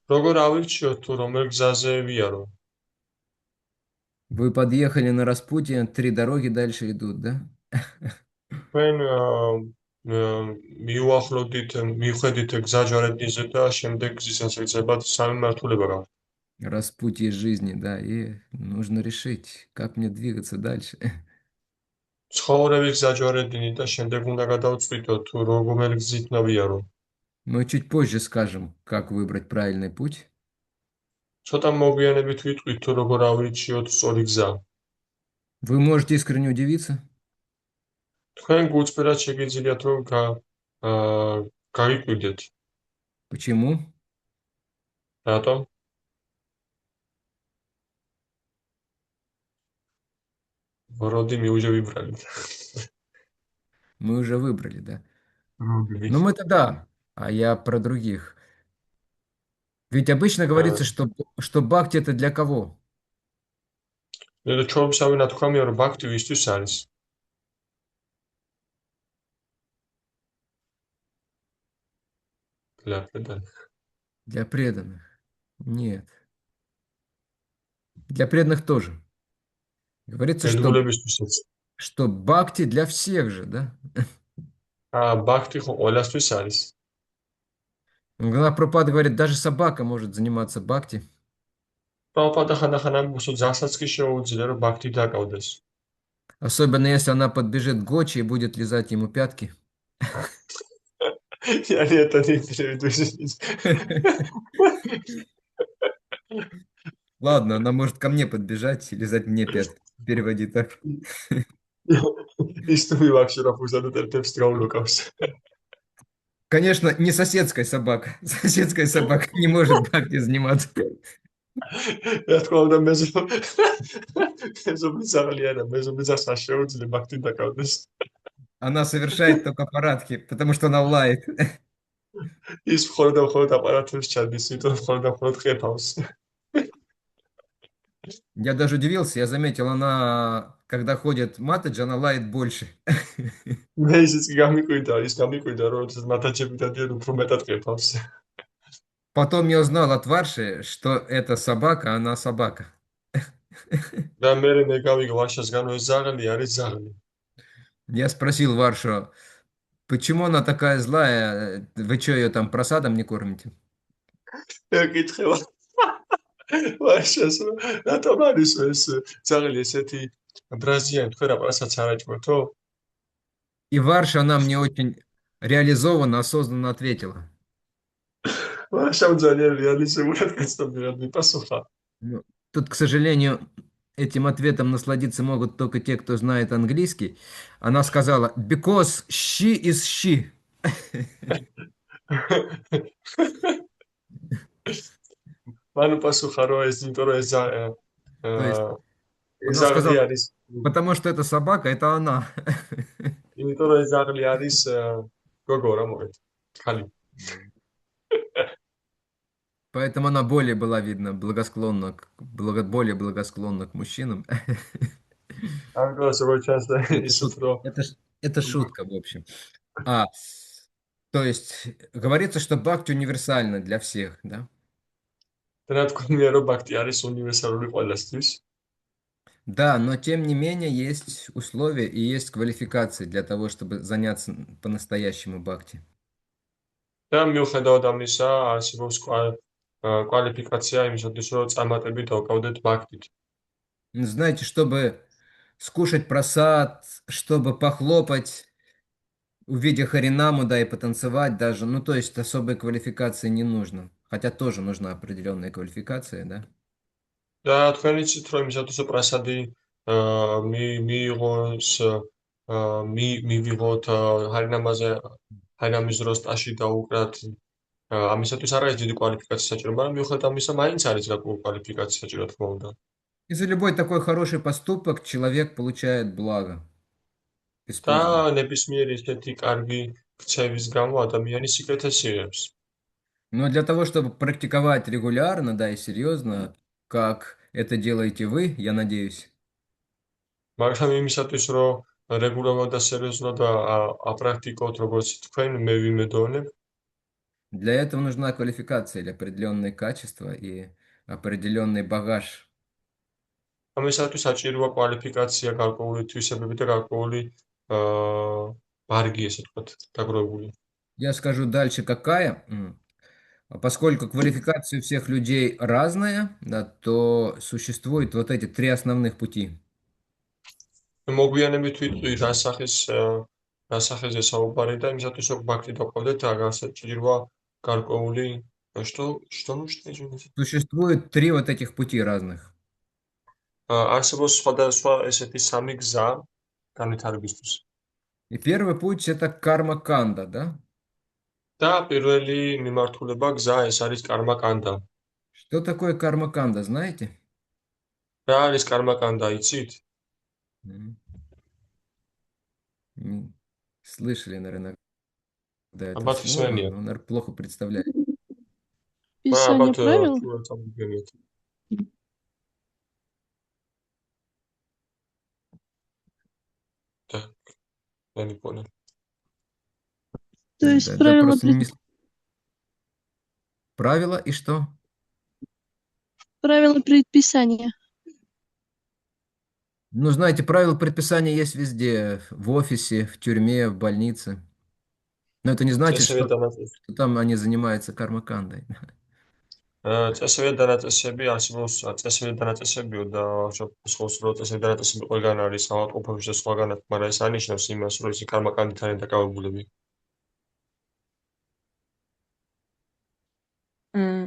როგორ ავირჩიოთ თუ რომელ გზაზე ვიარო? Вы подъехали на распутье, 3 дороги дальше идут, да? თქვენ მიუხედით გზა ჯვარედინზე და შემდეგ გზისას ეძებათ სამი მართულება გაქვთ. Распутье жизни, да, и нужно решить, как мне двигаться дальше. ცხოვრების გზაჯვარედინი და შემდეგ უნდა გადავწყვიტო თუ რომელი გზით ნავიარო. Мы чуть позже скажем, как выбрать правильный путь. ცოტა მოგვიანებით ვიტყვით თუ როგორ ავირჩიოთ სწორი გზა. Вы можете искренне удивиться, თქვენ გულწრფელად შეგიძლიათ რომ გავიკვირდეთ. почему? რატომ? Вроде мы уже выбрали. Мы уже выбрали, да. Выбрали. Ну мы-то да, а я про других. Ведь обычно говорится, что бхакти это для кого? და ჩვენსავე ნათქვამია რომ ბაქთი ვისთვის არის? Для преданных. Для преданных. Нет. Для преданных тоже. Говорится, что бхакти для всех же, да? Бхакти ყველასთვის არის. Прабхупада говорит, даже собака может заниматься бхакти. Прабхупада ხანდახან ამბობს, რომ ძალსაც კი შეუძლია რომ ბაქთი დაკავდეს. Особенно если она подбежит к Гочи и будет лизать ему пятки. Я это не переведу. Ладно, она может ко мне подбежать и лизать мне пятки. Переводи так. Конечно, не соседская собака. Соседская собака не может бхакти заниматься. რა თქმა უნდა მეზობლიცაღლიანა შეუძლია ბაქთი დაკავდეს. Она совершает только парадки, потому что она лает. ის მხოლოდ აპარატებს ჩადის, იმიტომ მხოლოდ ყეფავს. Я даже удивился, я заметил, она, когда ходит матаджи, она лает больше. მე ისიც გამიკვირდა, რომ მათაჯებიდან უფრო მეტად ყეფავს. Потом я узнал от Варши, что это собака, а она собака. და მე გავიგო ვარშასგან ეს ზაღლი არის ზაღლი. Я спросил Варшу, почему она такая злая? Вы что, ее там просадом не кормите? ეკითხება ვარშას, რატომ არის ეს ზაღლი ესეთი ბრაზიანი, თქვენ რა პრასაც არ აჭმევთო? И Варша, она мне очень реализованно, осознанно ответила. ვარშამ ძალიან რეალიზებულად გაცნობიერად მიპასუხა. Тут, к сожалению, этим ответом насладиться могут только те, кто знает английский. Она сказала, because she is she. მანუ პასუხა რომ ეს იმიტომ რომ ეს ზაღლი არის. Потому что это собака, это она. იმიტომ რომ ეს ზაღლი არის გოგო რა მოგეთ. ხალი. Поэтому она более была, видно, более благосклонна к мужчинам. Это шутка, в общем. То есть говорится, что бхакти универсально для всех, да? Да, но тем не менее есть условия и есть квалификации для того, чтобы заняться по-настоящему бхакти. და მიუხედავად ამისა, არსებობს квалификация იმისათვის, რომ წარმატებით დავკავდეთ ბაქთით. Знаете, чтобы скушать прасад, чтобы похлопать, увидя харинаму, да, и потанцевать даже, ну, то есть особой квалификации не нужно. Хотя тоже нужна определенная квалификация, да? და თქვენ იცით, რომ იმისათვის, რომ პრასადი მიიღოს, მივიღოთ ჰარინამაზე, ჰარინამის დროს ტაში დაუკრათ, ამისათვის არ არის დიდი კვალიფიკაცია საჭირო, მაგრამ მიუხედავად ამისა, მაინც არის გარკვეული კვალიფიკაცია საჭირო, თქმა უნდა. И за любой такой хороший поступок человек получает благо. და ნებისმიერი ისეთი კარგი ქცევის გამო ადამიანი სიკეთეს იღებს. Но для того, чтобы практиковать регулярно, да, и серьезно, как это делаете вы, я надеюсь. მაგრამ იმისათვის, რომ რეგულარულად და სერიოზულად აპრაქტიკოთ, როგორც თქვენ, მე ვიმედოვნებ. Для этого нужна квалификация или определенные качества и определенный багаж. ამისათვის საჭიროა კვალიფიკაცია, გარკვეული თვისებები და გარკვეული ბარგი, ესე ვთქვათ, დაგროვებული. Я скажу дальше, какая. Поскольку квалификация у всех людей разная, да, то существует вот эти три основных пути. მოგვიანებით ვიტყვი რა სახეზე საუბარი და იმისათვის რომ ბაქთი დაყვავდეთ, განსაჭიროა გარკვეული что нужно, извините? Существует три вот этих пути разных. არსებობს სხვადასხვა ესეთი სამი გზა განვითარებისთვის. И первый путь это карма-канда, да? და პირველი მიმართულება გზა ეს არის კარმა-კანდა. Что такое карма-канда, знаете? რა არის კარმა-კანდა, იცით? М. Слышали, наверное, иногда это ალბათ слово, ისმენია. но, наверное, плохо представляете. Писание ალბათ правил? თუ რა წამოგგენიათ. Так, я не понял. То есть Да, правила, просто правила и что? правила предписания. Ну, знаете, правила предписания есть везде, в офисе, в тюрьме, в больнице. Но это не значит, წესები что და დანაწესები. там они занимаются карма-кандой. წესები და დანაწესები არსებობს წესები და დანაწესებიო და შეხოს რო წესები და დანაწესები ყველგან არის ავადმყოფებში და სხვაგანაც, მაგრამ ეს ანიშნავს იმას, რომ ისინი კარმა-კანდით არიან დაკავებულები.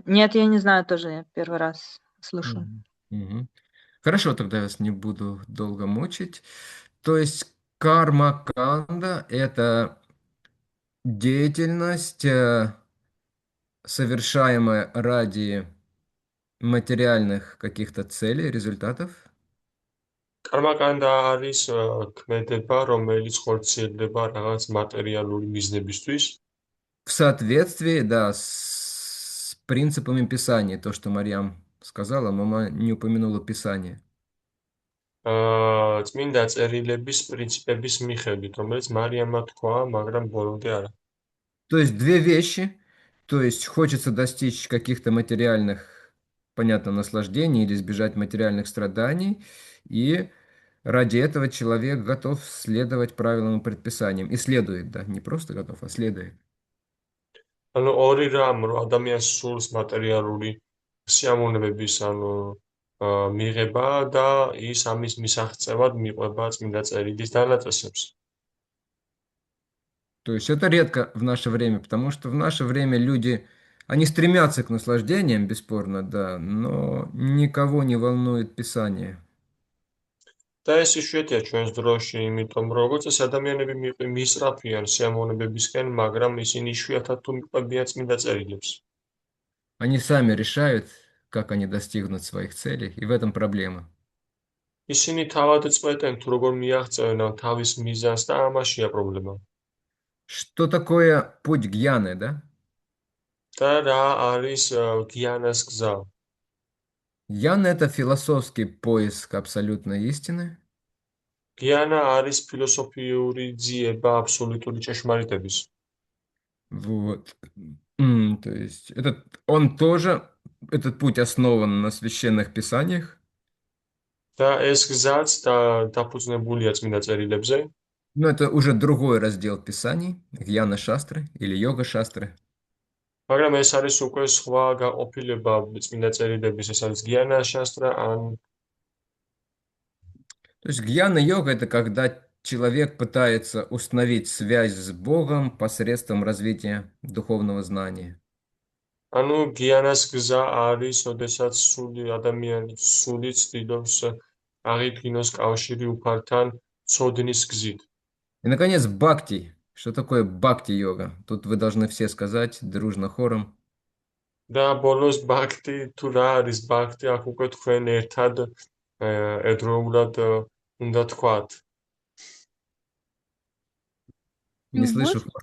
Нет, я не знаю тоже, я первый раз слышу. Мгм. Хорошо, тогда я вас не буду долго мучить. То есть карма-канда – это деятельность, совершаемая ради материальных каких-то целей, результатов, კარმა-კანდა არის ქმედება, რომელიც ხორციელდება რაღაც მატერიალური მიზნებისთვის. в соответствии, да, с принципами Писания. То, что Марьям сказала, мама не упомянула Писание. წმინდა წერილების პრინციპების მიხედვით, რომელიც მარიამმა თქვა, მაგრამ ბოლომდე არა. То есть две вещи. То есть хочется достичь каких-то материальных, понятно, наслаждений или избежать материальных страданий. И ради этого человек готов следовать правилам и предписаниям. И следует, да, не просто готов, а следует. ანუ ორი რამ, რომ ადამიანს სურს მატერიალური სიამოვნებების, მიღება და ის ამის მისაღწევად მიყვება წმინდა წერილის დანაწესებს. То есть это редко в наше время, потому что в наше время люди, они стремятся к наслаждениям, бесспорно, да, но никого не волнует Писание. და ეს იშვიათია ჩვენს დროში, იმიტომ რომ როგორც ეს ადამიანები მისწრაფიან სიამოვნებებისკენ, მაგრამ ისინი იშვიათად თუ მიყვებიან წმინდა წერილებს. Они сами решают, как они достигнут своих целей, и в этом проблема. ისინი თავად წყვეტენ თუ როგორ მიაღწევენ ამ თავის მიზანს და ამაშია პრობლემა. Что такое путь гьяны, да? და რა არის გიანას გზა? Гьяна – это философский поиск абсолютной истины. გიანა არის ფილოსოფიური ძიება აბსოლუტური ჭეშმარიტების. Вот. То есть он тоже, этот путь основан на священных писаниях. და ეს გზაც დაფუძნებულია წმინდა წერილებზე. Но это уже другой раздел писаний, гьяна шастры или йога шастры. მაგრამ ეს არის უკვე სხვა გაყოფილება წმინდა წერილების, ეს არის გიანა შასტრა ან То есть гьяна-йога – это когда человек пытается установить связь с Богом посредством развития духовного знания. ანუ გიანას გზა არის, ოდესაც ადამიანი სული ცდილობს აღიდგინოს კავშირი უფალთან ცოდნის გზით. И, наконец, бхакти. Что такое бхакти-йога? Тут вы должны все сказать дружно хором. და ბოლოს ბაქთი, თუ რა არის ბაქთი, აქ უკვე თქვენ ერთად ერთდროულად უნდა თქვათ. Не Любовь? слышу хор.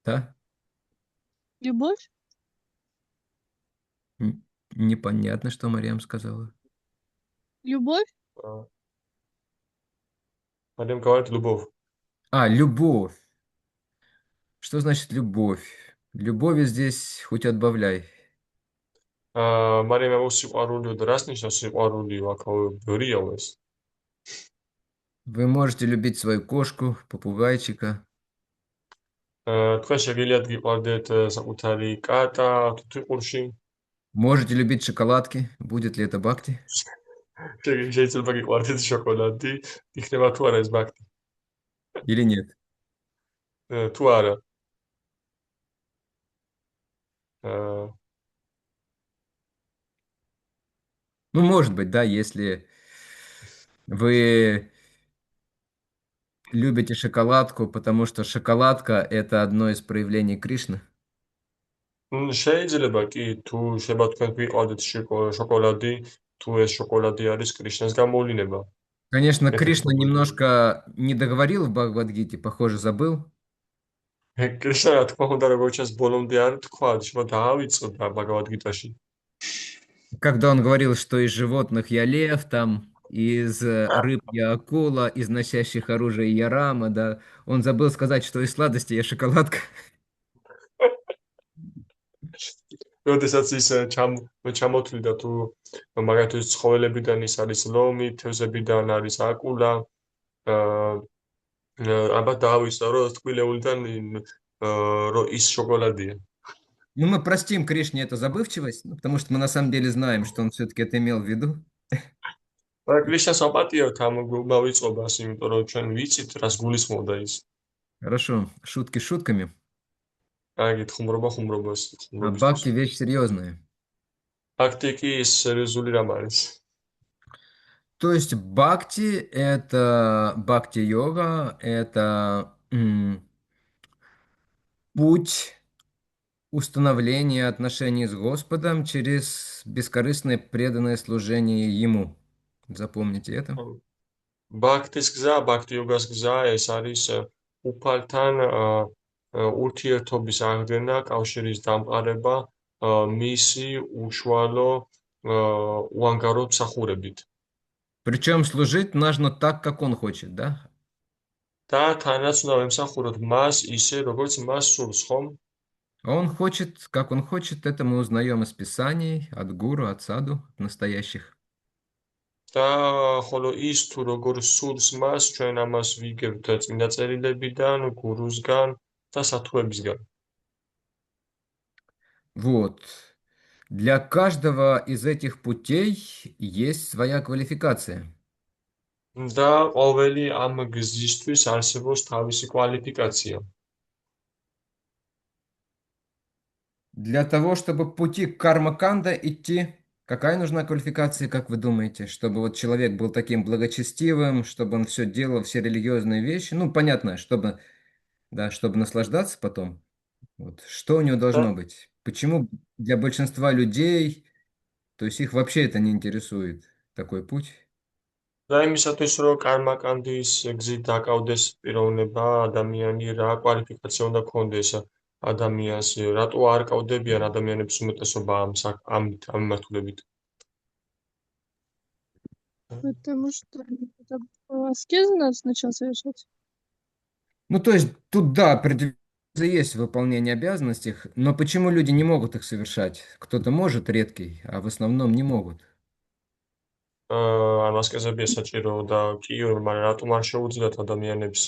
Да? Любовь? Непонятно, что Марьям сказала. Любовь? მაგრამ გავართ любовь. А, любовь. Что значит любовь? Любови здесь хоть отбавляй. მაგრამ ამ სიყვარულიო და რას ნიშნავს სიყვარულიო? აქ ბევრია ეს. Вы можете любить свою кошку, попугайчика. თქვენ შეგიძლიათ გიყვარდეთ საკუთარი კატა თუთიყურში. Можете любить шоколадки. Будет ли это бхакти? შეიძლება გიყვარდეთ შოკოლადი, იქნება თუ არა ეს ბაქთი? Или нет? თუ არა. აა, Ну, может быть, да, если вы любите шоколадку, потому что шоколадка– это одно из проявлений Кришны. შეიძლება კი, თუ შეიძლება თქვენ გვიყავდეთ შოკოლადი, თუ ეს შოკოლადი არის კრიშნას გამოვლენა. Конечно, ერთ-ერთი Кришна პროპოზიცია. немножко не договорил в Бхагавад-гите, похоже, забыл. კრიშნა, რა თქმა უნდა, როგორც ჩანს, бოლომდე არ თქვა, შეიძლება დაავიწყდა ბაგავად-გიტაში. Когда он говорил, что из животных я лев, там, из рыб я акула, из носящих оружие я рама, да, он забыл сказать, что из сладости я шоколадка. როდესაც ის ჩამოთვლიდა თუ მაგათთვის ცხოველებიდან ის არის ლომი, თევზებიდან არის აკულა, ალბათ დაავიწყდა, რომ თბილეულიდან რომ ის შოკოლადია. Ну, мы простим Кришне эту забывчивость, ну, потому что мы на самом деле знаем, что он все-таки это имел в виду. მაგრამ კრიშნას ვაპატიოთ ამ მავიწყობას, იმიტომ რომ ჩვენ ვიცით, რას გულისხმობდა ის. Хорошо, шутки шутками, აგით ხუმრობას, а ხუმრობისთვის. бхакти вещь серьезная. ფაქტი კი ის სერიოზული რამ არის. То есть бхакти– это бхакти-йога, это путь установления отношений с Господом через бескорыстное преданное служение Ему. Запомните это. ბაქთის გზა, ბაქთი-იოგას გზა, ეს არის უფალთან ურთიერთობის აღდგენა, კავშირის დამყარება მისი უშუალო უანგარო მსახურებით. Причем служить нужно так, как Он хочет, да? და თანაც უნდა ვემსახუროთ მას ისე, როგორც მას სურს, ხომ? А Он хочет, как Он хочет, это мы узнаем из Писаний, от гуру, от саду, от настоящих. და ხოლო ის თუ როგორ სურს მას, ჩვენ ამას ვიგებთ წმინდა წერილებიდან, გურუსგან და სათუებისგან. Вот. Для каждого из этих путей есть своя квалификация. და ყოველი ამ გზისთვის არსებობს თავისი კვალიფიკაცია. Для того, чтобы по пути карма-канда идти, какая нужна квалификация, как вы думаете? Чтобы вот человек был таким благочестивым, чтобы он все делал, все религиозные вещи. Ну, понятно, чтобы, да, чтобы наслаждаться потом. Вот. Что у него და должно быть? Почему для большинства людей, то есть их вообще это не интересует, такой путь? და იმისათვის, რომ კარმაკანდის გზით დაკავდეს პიროვნება, ადამიანი რა კვალიფიკაცია უნდა ქონდეს ადამიანს, რატო არ კავდებიან ადამიანების უმეტესობა ამ მიმართულებით? Потому что это аскезы надо сначала совершать. Ну, то есть тут, да, определенно есть выполнение обязанностей, но почему люди не могут их совершать? Кто-то может, редкий, а в основном не могут. ამ ასკეზებია საჭირო და კი, მაგრამ რატომ არ შეუძლიათ ადამიანებს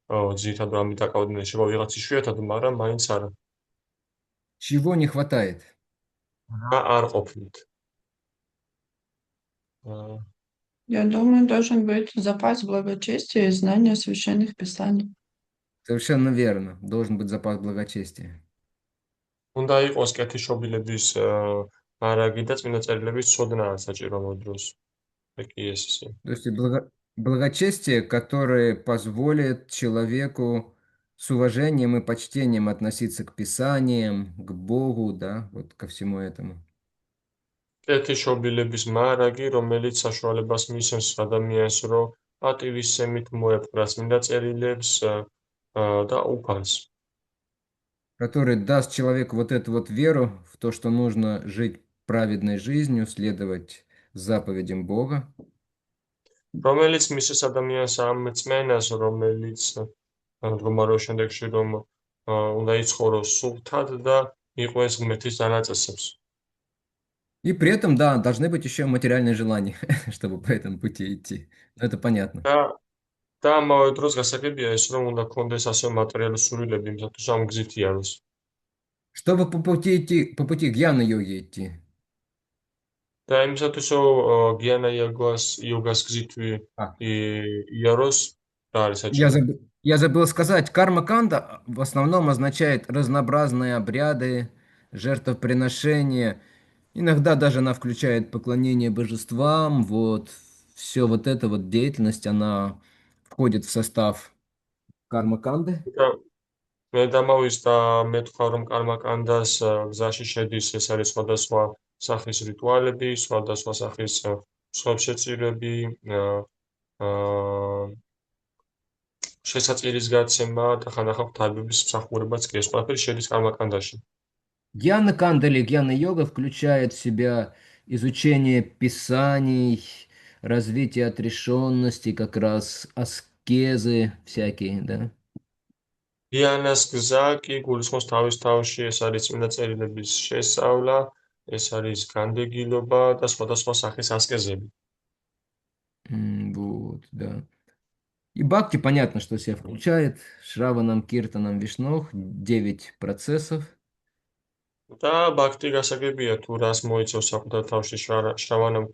ძირითადად ამით დაკავდნენ? შეიძლება ვიღაც იშვიათად, მაგრამ მაინც არა. Чего не хватает? რა არ ყოფნით? აა, Я думаю, должен быть запас благочестия и знания священных писаний. Совершенно верно. Должен быть запас благочестия. უნდა იყოს კეთილშობილების მარაგი და წმინდა წერილების ცოდნა საჭირო ამ დროს. Такие есть. То есть благочестие, которое позволит человеку с уважением и почтением относиться к Писаниям, к Богу, да, вот ко всему этому. კეთილშობილების მარაგი, რომელიც საშუალებას მისცემს ადამიანს, რომ პატივისცემით მოეპყრა წმინდა წერილებს და უფალს. Который даст человеку вот эту вот веру в то, что нужно жить праведной жизнью, следовать заповедям Бога. რომელიც მისცეს ადამიანს ამ წმენას, რომელიც მდგომარეობის შემდეგში რომ უნდა იცხოვროს სულთად და იყვეს ღმერთის დანაწესებს. И при этом, да, должны быть еще материальные желания, чтобы по этому пути идти. Ну, это понятно. და ამავე დროს გასაგებია ის, რომ უნდა ქონდეს ასევე მატერიალური სურვილები, იმისათვის ამ გზით იაროს. Чтобы по пути гьяна-йоги идти. და იმისათვის რომ გიანა იოგას გზითვი А, იაროს რა არის Я საჭირო? забыл, я забыл сказать, карма канда в основном означает разнообразные обряды, жертвоприношения. Иногда даже она включает поклонение божествам. Вот все вот эта вот деятельность, она входит в состав карма канды. მე დამავის და მეთქვა რომ კარმაკანდას გზაში შედის ეს არის სხვადასხვა სახის რიტუალები, სხვადასხვა სახის მსხვერპლშეწირვები, აა შესაწირის გაცემა და ხანდახან ღვთაებების მსახურებაც კი ეს ყველაფერი შედის კარმაკანდაში. Гьяна канда или гьяна йога включает в себя изучение писаний, развитие отрешенности, как раз аскезы всякие, да. დიანას გზა კი გულისხმობს თავის თავში, ეს არის წმინდა წერილების შესწავლა, ეს არის განდეგილობა და სხვადასხვა სახის ასკეზები. Вот, да. И бхакти, понятно, что в себя включает. Шраванам, Киртанам, Вишнох, 9 процессов. და ბაქთი გასაგებია თუ რას მოიცავს საკუთარ თავში შრავანამ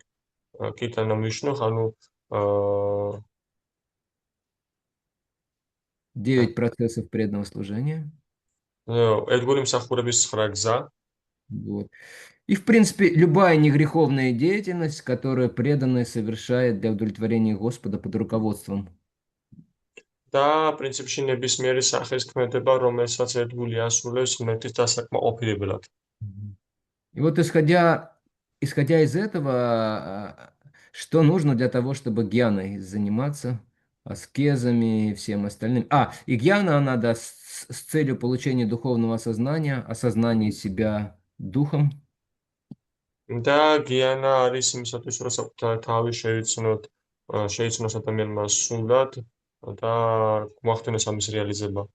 კირტანამ ვიშნუხ, ანუ 9 процессов преданного служения. ერთგული მსახურების 9 გზა. Вот. И, в принципе, любая негреховная деятельность, которую преданный совершает для удовлетворения Господа под руководством. და პრინციპში ნებისმიერი სახის ქმედება, რომელსაც ერთგული ასრულებს ღმერთის დასაკმაყოფილებლად. И вот исходя из этого, что нужно для того, чтобы гьяной заниматься, аскезами и всем остальным. И гьяна, она, да, с целью получения духовного осознания, осознания себя духом. და გიანა არის იმისათვის, რომ საკუთარ თავი შეიცნოს ადამიანმა სულად და მოახდინოს ამის რეალიზება.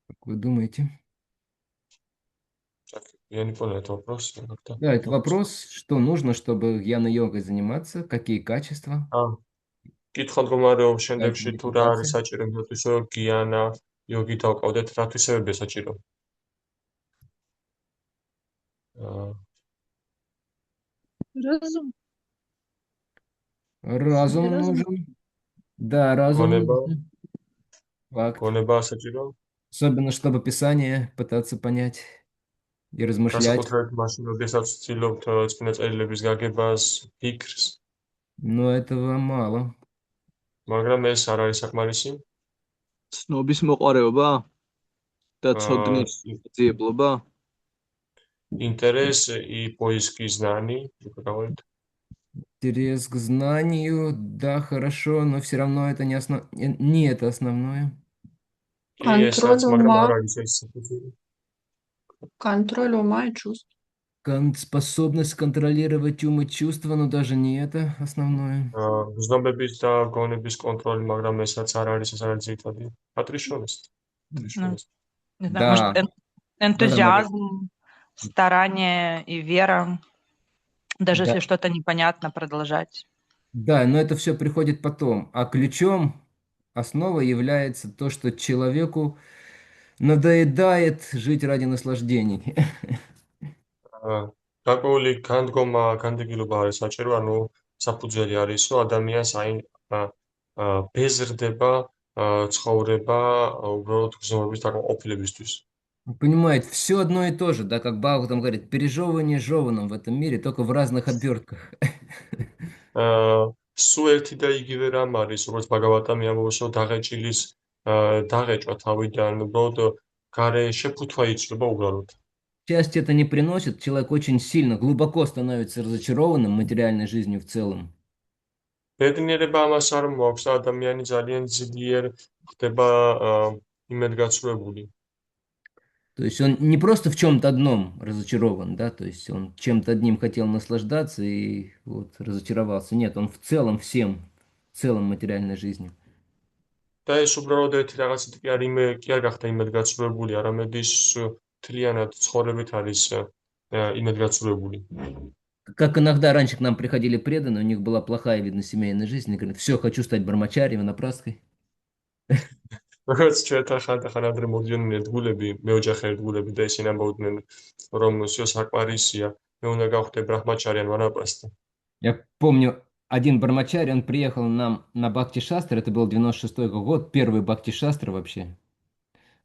Как вы думаете? Так, я не понял этот вопрос. Да, это вопрос, что нужно, чтобы гьяна-йогой заниматься, какие качества. კითხვა მდგომარეობს შემდეგში თუ რა არის медитация. საჭირო იმისათვის, რომ გიანა იოგი დავყავდეთ, რა თვისებებია საჭირო? აა Разум. Разум Разум. нужен. Да, разум გონება, нужен. Факт. გონება საჭირო? Особенно, чтобы Писание пытаться понять и размышлять. განსაკუთრებით მაშინ, როდესაც ვცდილობთ წმინდა წერილების გაგებას, ფიქრს, Но этого мало. მაგრამ ეს არ არის საკმარისი. ცნობის მოყარეობა და ცოდნის აა ძიებლობა. интерес и поиски знаний, как говорит. Интерес к знанию, да, хорошо, но все равно это не это основное. И ეს რაც, Контроль მაგრამ არ ума, არის ეს საფუძველი. контроль ума и чувств. Способность контролировать ум и чувства, но даже не это основное. გზნობების და გონების კონტროლი, მაგრამ ესაც არ არის, ეს არის ძირითადი. Отрешённость. Отрешённость. Не знаю, может, Да, энтузиазм, старание и вера, даже Да. если что-то непонятно, продолжать. да, но это все приходит потом. А ключом основа является то, что человеку надоедает жить ради наслаждений. გარკვეული განდგომა, განდეგილობა არის საჭირო, ანუ საფუძველი არის, რომ ადამიანს ბეზრდება ცხოვრება უბრალოდ გზნობების დაკმაყოფილებისთვის. Понимаете, все одно и то же, да, как Бхагаватам говорит, пережевывание жеваным в этом мире, только в разных обертках. სულ ერთი და იგივე რამ არის, როგორც ბაგავატამი ამბობს, რომ დაღეჭილის დაღეჭვა თავიდან, უბრალოდ გარე შეფუთვა იცვლება უბრალოდ. Счастье это не приносит, человек очень сильно, глубоко становится разочарованным материальной жизнью в целом. ბედნიერება ამას არ მოაქვს და ადამიანი ძალიან ძლიერ ხდება იმედგაცრუებული. То есть он не просто в чем-то одном разочарован, да, то есть он чем-то одним хотел наслаждаться и вот разочаровался. Нет, он в целом всем, в целом материальной жизнью. და ეს უბრალოდ ერთი რაღაცით კი არ გახდა იმედგაცრუებული, არამედ ის მთლიანად ცხოვრებით არის იმედგაცრუებული. Как иногда раньше к нам приходили преданные, у них была плохая, видно, семейная жизнь. Они говорят, все, хочу стать бармачарием, ванапрасткой. როგორც ჩვენთან ხანდახან ადრე მოდიოდნენ ერთგულები, მეოჯახე ერთგულები და ისინი ამბობდნენ, რომ всё საკმარისია, მე უნდა გავხდე ბრაჰმაჩარი ან ვანაპრასტი. Я помню, один бармачарь, он приехал нам на Бхакти Шастра, это был 96-й год, первый Бхакти Шастра вообще.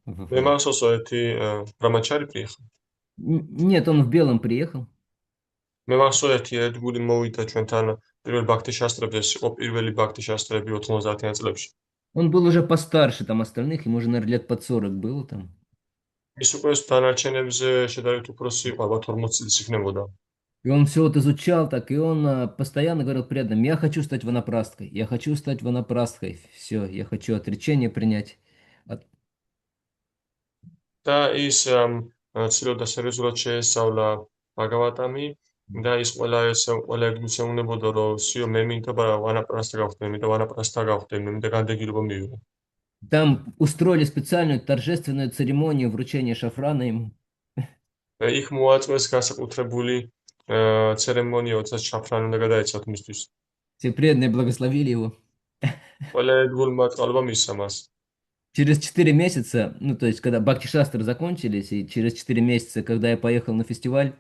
მე მახსოვსო ერთი ბრაჰმაჩარი приехал. Нет, он в белом приехал. მე მახსოვს ერთი ერთგული მოვიდა ჩვენთან პირველ ბაქთი შასტრებზე, ეს იყო პირველი ბაქთი შასტრები 90-იან წლებში. Он был уже постарше там остальных, ему уже, наверное, лет под 40 было там. ის უკვე დანარჩენებზე შედარებით უფროსი იყო, ალბათ 40 წლის იქნებოდა. И он все вот изучал так, и он постоянно говорил преданным, я хочу стать ванапрасткой, я хочу стать ванапрасткой, все, я хочу отречение принять. და ის ცდილობდა სერიოზულად შეესწავლა ბაგავატამი და ის ყველა ერთგულს ეუბნებოდა, რომ სიო მე მინდა ვანაპრასტა გავხდე, მინდა ვანაპრასტა გავხდე, მე მინდა განდეგილება მივიღო. Там устроили специальную торжественную церемонию вручения шафрана ему. იქ მოაწყვეს განსაკუთრებული ცერემონია, როდესაც შაფრანი უნდა გადაეცათ მისთვის. Все преданные благословили его. ყველა ერთგულმა წყალობა მისცა მას. Через 4 месяца, ну то есть когда Бхакти Шастры закончились, и через 4 месяца, когда я поехал на фестиваль,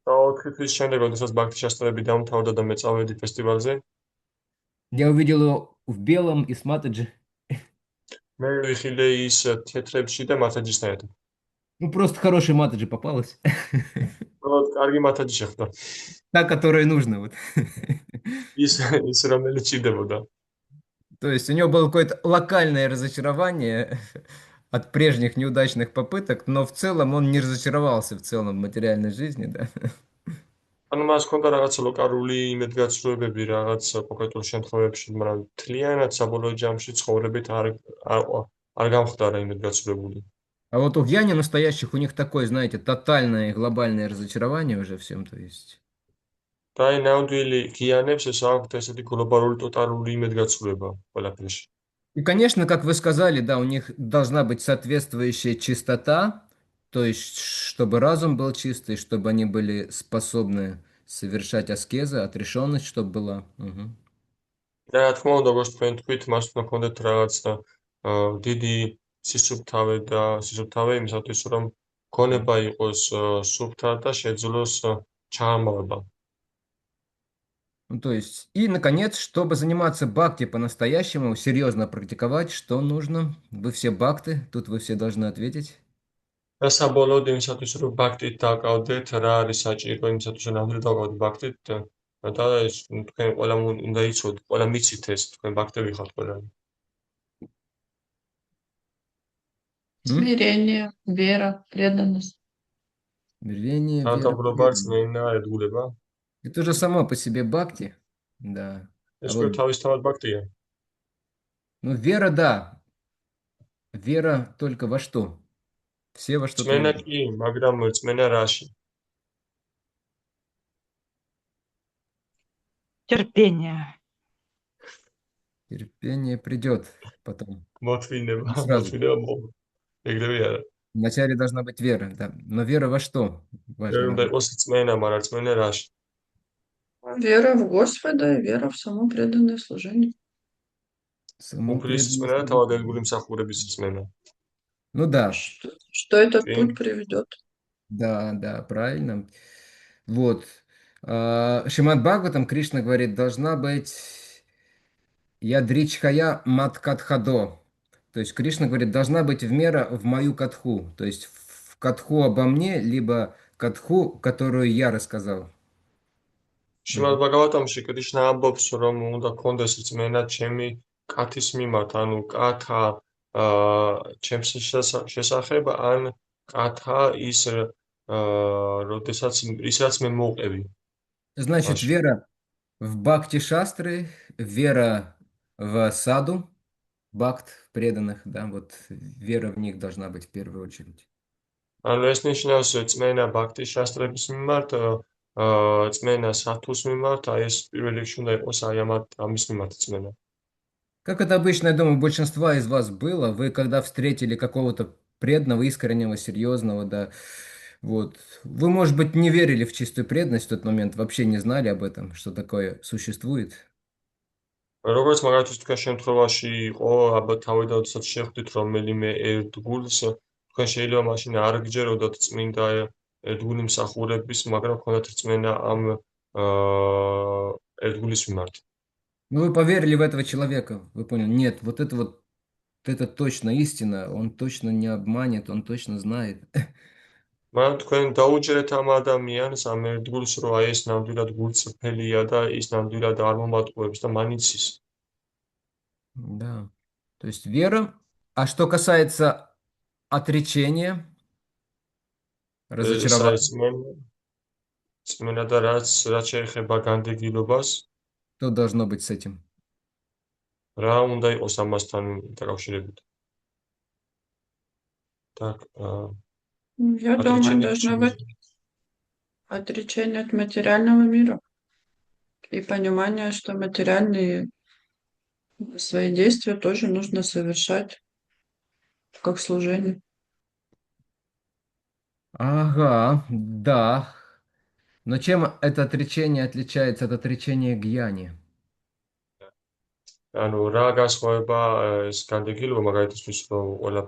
და 4 თვის შემდეგ, როდესაც ბაქთი შასტრები დამთავრდა და მე წავედი ფესტივალზე, я увидел его в белом и с Матаджи. მე ვიხილე ის თეთრებში და მათაჯისთან ერთად. Ну просто хороший Матаджи попалась. უბრალოდ კარგი მათაჯი შეხვდა. Та, которая нужна. Вот. ის რომელიც ჭირდებოდა. То есть у него было какое-то локальное разочарование от прежних неудачных попыток, но в целом он не разочаровался в целом в материальной жизни, да. ანუ მას ჰქონდა რაღაც ლოკალური იმედგაცრუებები რაღაც კონკრეტულ შემთხვევებში, მაგრამ მთლიანად საბოლოო ჯამში ცხოვრებით არ გამხდარა იმედგაცრუებული. А вот у гьяни настоящих у них такое, знаете, тотальное и глобальное разочарование уже всем, то есть. და აი ნამდვილი გიანებს ეს აქვთ ესეთი გლობალური ტოტალური იმედგაცრუება ყველაფერში. И, конечно, как вы сказали, да, у них должна быть соответствующая чистота, то есть, чтобы разум был чистый, чтобы они были способны совершать аскезы, отрешенность, чтобы была. Угу. და რა თქმა უნდა, როგორც თქვენ თქვით, მას უნდა ჰქონდეთ რაღაც დიდი სისუფთავე იმისათვის, რომ გონება იყოს სუფთა და შეძლოს ჩაამალება. Ну, то есть, и, наконец, чтобы заниматься бхакти по-настоящему, серьезно практиковать, что нужно? Вы все бхакты, тут вы все должны ответить. და საბოლოოდ იმისათვის, რომ ბაქტით დაკავდეთ, რა არის საჭირო იმისათვის, რომ ნამდვილად დაკავდეთ ბაქტით და თქვენ ყველა უნდა იცოდეთ, ყველა მიცით ეს, თქვენ ბაქტები ხართ ყველანი. Смирение, вера, преданность. Смирение, вера, თანადამბრობა, რწმენა, ერთგულება. это же само по себе бхакти, да. ეს უკვე თავისთავად ბაქტია. Ну, вера, да. Вера только во что? Все во что-то რწმენა верят. კი, მაგრამ რწმენა რაში? Терпение. Терпение придет потом. მოთმინება, Сразу. მოთმინება მოვა. ეგრევე არა. Вначале должна быть вера, да. Но вера во что? Важный უნდა вопрос. იყოს რწმენა, მაგრამ რწმენა რაში? Вера в Господа и вера в само преданное служение. Само უფლის преданность რწმენა და Богу. თავად ერთგული მსახურების рწმენა. Ну да, Что этот Окей. путь приведет? да, правильно. Вот. Шримад Бхагаватам Кришна говорит, должна быть ядричхая маткатхадо. То есть Кришна говорит, должна быть вмера в мою катху. То есть в катху обо мне, либо катху, которую я рассказал. შიმად ბაგავატამში კრიშნა ამბობს, რომ უნდა გქონდეს რწმენა ჩემი კათის მიმართ, ანუ კათა ჩემს შესახებ, ან ката ის როდესაც მე მოვყევი. Значит, Хорошо. вера в бхакти шастры, вера в саду, бхакт преданных, да, вот вера в них должна быть в первую очередь. ანუ ეს ნიშნავს რწმენა ბაქტის შასტრების მიმართ, რწმენა სათუს მიმართ, აი ეს პირველ რიგში უნდა იყოს აი ამის მიმართ რწმენა. Как это обычно, я думаю, у большинства из вас было, вы когда встретили какого-то преданного, искреннего, серьезного, да, Вот. Вы, может быть, не верили в чистую преданность в тот момент, вообще не знали об этом, что такое существует. როგორც მაგალითად თქვენ შემთხვევაში იყო, ალბათ თავიდან როდესაც შეხვდით რომელიმე ერთგულს, თქვენ შეიძლება მაშინ არ გჯეროდათ წმინდა ერთგული მსახურების, მაგრამ ქონდათ რწმენა ამ ერთგულის მიმართ. Ну, вы поверили в этого человека, вы поняли, нет, вот это точно истина, он точно не обманет, он точно знает. მაგრამ თქვენ დაუჯერეთ ამ ადამიანს, ამ ერთგულს, რომ აი ეს ნამდვილად გულწრფელია და ის ნამდვილად არ მომატყუებს და მან იცის. Да. То есть вера. А что касается отречения, ეს არის разочарования, წმენა და რაც შეეხება განდეგილობას, что должно быть с этим? რა უნდა იყოს ამასთან დაკავშირებით. Так, Я думаю, отречение должно чего? быть отречение от материального мира и понимание, что материальные свои действия тоже нужно совершать как служение. Ага, да. Но чем это отречение отличается от отречения гьяни? ანუ რა განსხვავება ეს განდეგილობა მაგალითისთვის რომ ყველა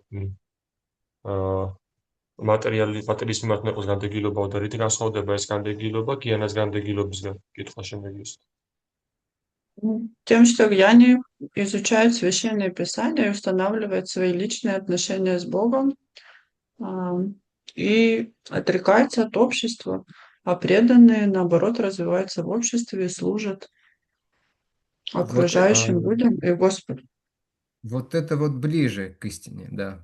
მატერიის მიმართ იყოს განდეგილობა და რითი განსხვავდება ეს განდეგილობა გიანას განდეგილობისგან? კითხვა შემდეგი. Тем, что гьяни изучает священное писание и устанавливает свои личные отношения с Богом и отрекается от общества, а преданные, наоборот, развиваются в обществе и служат окружающим людям и Господу. Вот это вот ближе к истине, да.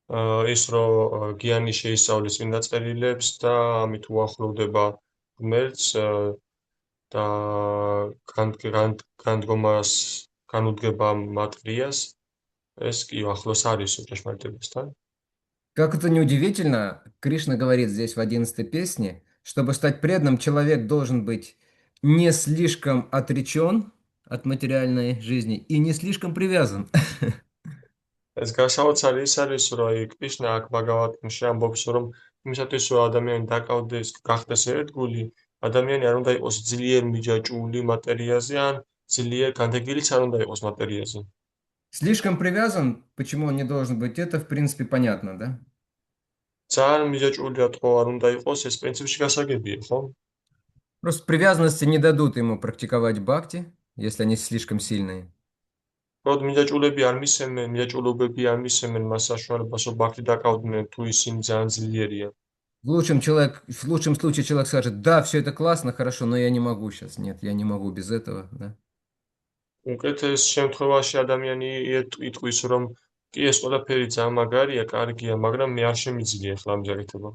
ის რომ გიანი შეისწავლის წმინდა წერილებს და ამით უახლოვდება ღმერთს და განდგომას განუდგება მატრიას, ეს კი ახლოს არის ჭეშმარიტებასთან. Как это неудивительно, Кришна говорит здесь в 11-й песне, чтобы стать преданным, человек должен быть не слишком отречен от материальной жизни и не слишком привязан. ეს გასაოცარი ის არის, რომ აი კრიშნა აქ ბაგავატში ამბობს, რომ იმისათვის რომ ადამიანი დაკავდეს, გახდეს ერთგული, ადამიანი არ უნდა იყოს ძლიერ მიჯაჭვული მატერიაზე, ან ძლიერ განდეგილიც არ უნდა იყოს მატერიაზე. Слишком привязан, почему он не должен быть, это в принципе понятно, да? ძალიან მიჯაჭვული რატო არ უნდა იყოს, ეს პრინციპში გასაგებია, ხო? Просто привязанности не дадут ему практиковать бхакти, если они слишком сильные. როდ მიჯაჭვულები არ მისცემენ, მიჯაჭვულობები არ მისცემენ მას საშუალებას, რომ ბაქრი დაკავდნენ, თუ ისინი ძალიან ძლიერია. В лучшем случае человек скажет, да, все это классно, хорошо, но я не могу сейчас. Нет, я не могу без этого, да. უკეთეს შემთხვევაში ადამიანი იტყვის, რომ კი ეს ყველაფერი ძალიან მაგარია, კარგია, მაგრამ მე არ შემიძლია ახლა ამ ჯერითობა.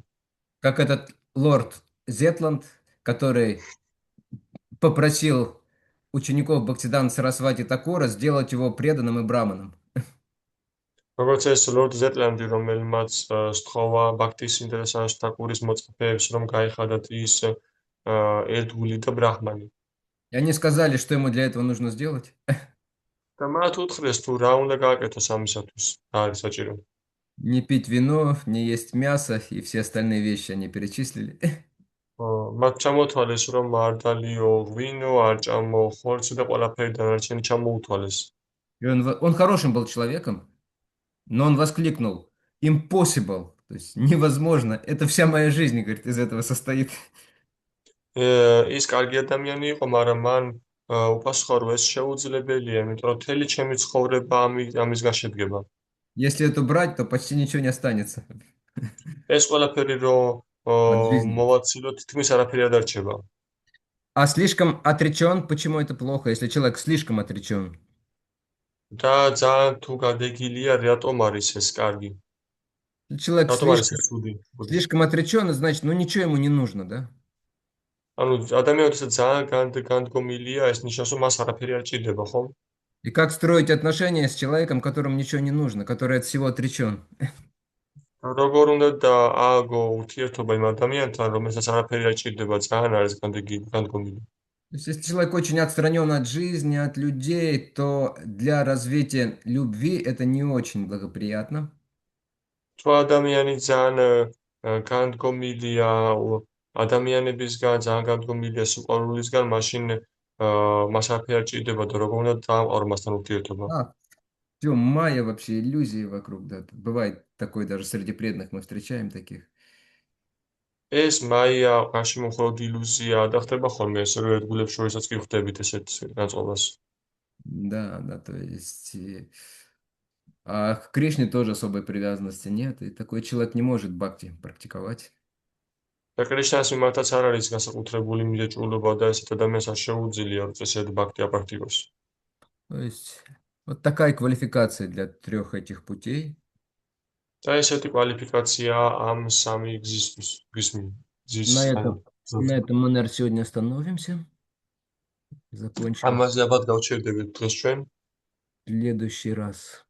Как этот лорд Зетланд, который попросил учеников Бхактисиданта Сарасвати Такура сделать его преданным и браманом. როგორც ეს ლორდ ზეტლანდი, რომელმაც სთხოვა ბაქთისინდასა თაკურის მოწაფეებს, რომ გაიხადათ ის ერთგული და ბრაჰმანი. И они сказали, что ему для этого нужно сделать. და მათ უთხრეს, თუ რა უნდა გააკეთოს ამისათვის, რა არის საჭირო. Не пить вино, не есть мясо и все остальные вещи они перечислили. მათ ჩამოთვალეს, რომ არ დალიო ღვინო, არ ჭამო ხორცი და ყველაფერი დანარჩენი ჩამოუთვალეს. И он хорошим был человеком, но он воскликнул, impossible, то есть невозможно, это вся моя жизнь, говорит, из этого состоит. ის კარგი ადამიანი იყო, მაგრამ მან უპასუხა, რომ ეს შეუძლებელია, იმიტომ რომ მთელი ჩემი ცხოვრება ამისგან შედგება. Если это брать, то почти ничего не останется. ეს ყველაფერი რომ მოვაცილოთ, თითქმის არაფერი არ დარჩება. А слишком отречен, почему это плохо, если человек слишком отречен? და ძალიან თუ გადეგილია, რატომ არის ეს კარგი? Человек რატომ არის ეს ცუდი? слишком отречен, значит, ну ничего ему не нужно, да? ანუ ადამიანი როდესაც ძალიან განდგომილია, ეს ნიშნავს, რომ მას არაფერი არ ჭირდება, ხო? И как строить отношения с человеком, которому ничего не нужно, который от всего отречен? როგორ უნდა ააგო ურთიერთობა იმ ადამიანთან, რომელსაც არაფერი არ ჭირდება, ძალიან არის განდგომილი. То есть, если человек очень отстранен от жизни, от людей, то для развития любви это не очень благоприятно. თუ ადამიანი ძალიან განდგომილია ადამიანებისგან, ძალიან განდგომილია სიყვარულისგან, მაშინ მას არაფერი არ ჭირდებოდა, როგორ უნდა დაამყარო მასთან ურთიერთობა. Все, майя вообще иллюзии вокруг, да. Бывает такое даже среди преданных, мы встречаем таких. ეს მაია გარშემო მხოლოდ ილუზია და ხდება ხოლმე ეს, რომ ერთგულებს შორისაც კი ხვდებით ესეთ განწყობას. Да, то есть... А к Кришне тоже особой привязанности нет, и такой человек не может бхакти практиковать. და კრიშნას მიმართაც არ არის განსაკუთრებული მიზეჭულობა და ესეთ ადამიანს არ შეუძლია, რომ წესად ბhakti აპრაქტიკოს. То есть вот такая квалификация для 3 этих путей. და ესეთი კვალიფიკაცია ამ სამი გზის На этом мы, наверное, сегодня остановимся. Закончим. ამაზე ალბათ გავჩერდებით დღეს ჩვენ. В следующий раз.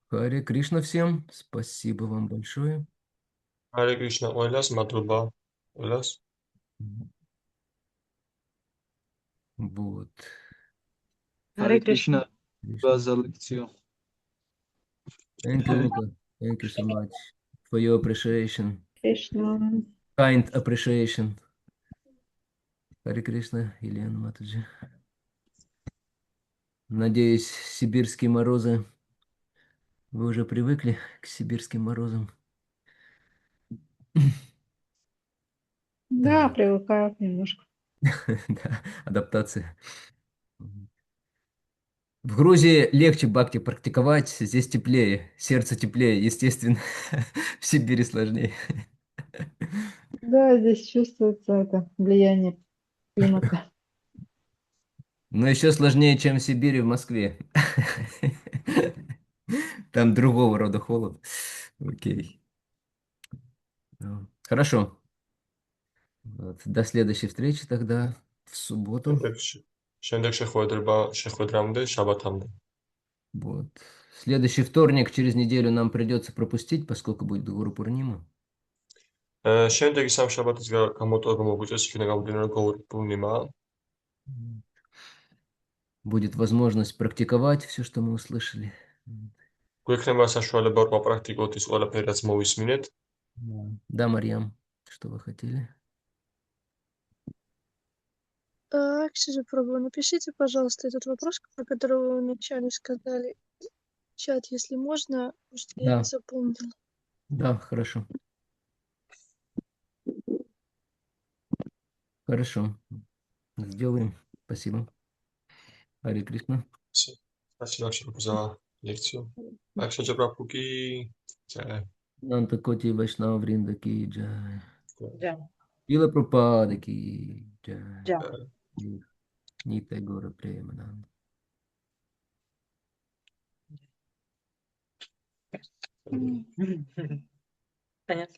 Харе Кришна всем. Спасибо вам большое. Харе Кришна ყველას, მადლობა ყველას. Вот. Hare Krishna. За лекцию. Thank you, Luca. Thank you so much for your appreciation. Krishna. Kind appreciation. Харе Кришна, Елена Матаджи. Надеюсь, сибирские морозы... Вы уже привыкли к сибирским морозам? Да, привыкаю немножко. Да, адаптация. В Грузии легче бхакти практиковать, здесь теплее, сердце теплее, естественно. В Сибири сложнее. Да, здесь чувствуется это влияние климата. Но еще сложнее, чем в Сибири, в Москве. Там другого рода холод. Окей. Хорошо. Вот. До следующей встречи тогда в субботу. შემდეგ შეხვედრამდე, შაბათამდე. Вот. Следующий вторник через неделю нам придется пропустить, поскольку будет Гуру Пурнима. შემდეგი სამშაბათის გამოტოვება მოგვიწევს, იქნება გამომდინარე Гуру Пурнима. Будет возможность практиковать все, что мы услышали. გვექნება საშუალება რომ აპრაქტიკოთ ის ყველაფერი, რაც მოვისმინეთ. Да, Марьям, что вы хотели? Так, сейчас пробую. Напишите, пожалуйста, этот вопрос, про который вы вначале сказали. Чат, если можно, потому что я не запомнила. Да, хорошо. Хорошо. Сделаем. Спасибо. Харе Кришна. Спасибо за лекцию. Акшаджа Прабху ки джай. Нанта Коти Вайшнава Вринда ки джай. Да. Ила Прабхупада ки джай. Да. Нитай Гора Премананда. Понятно.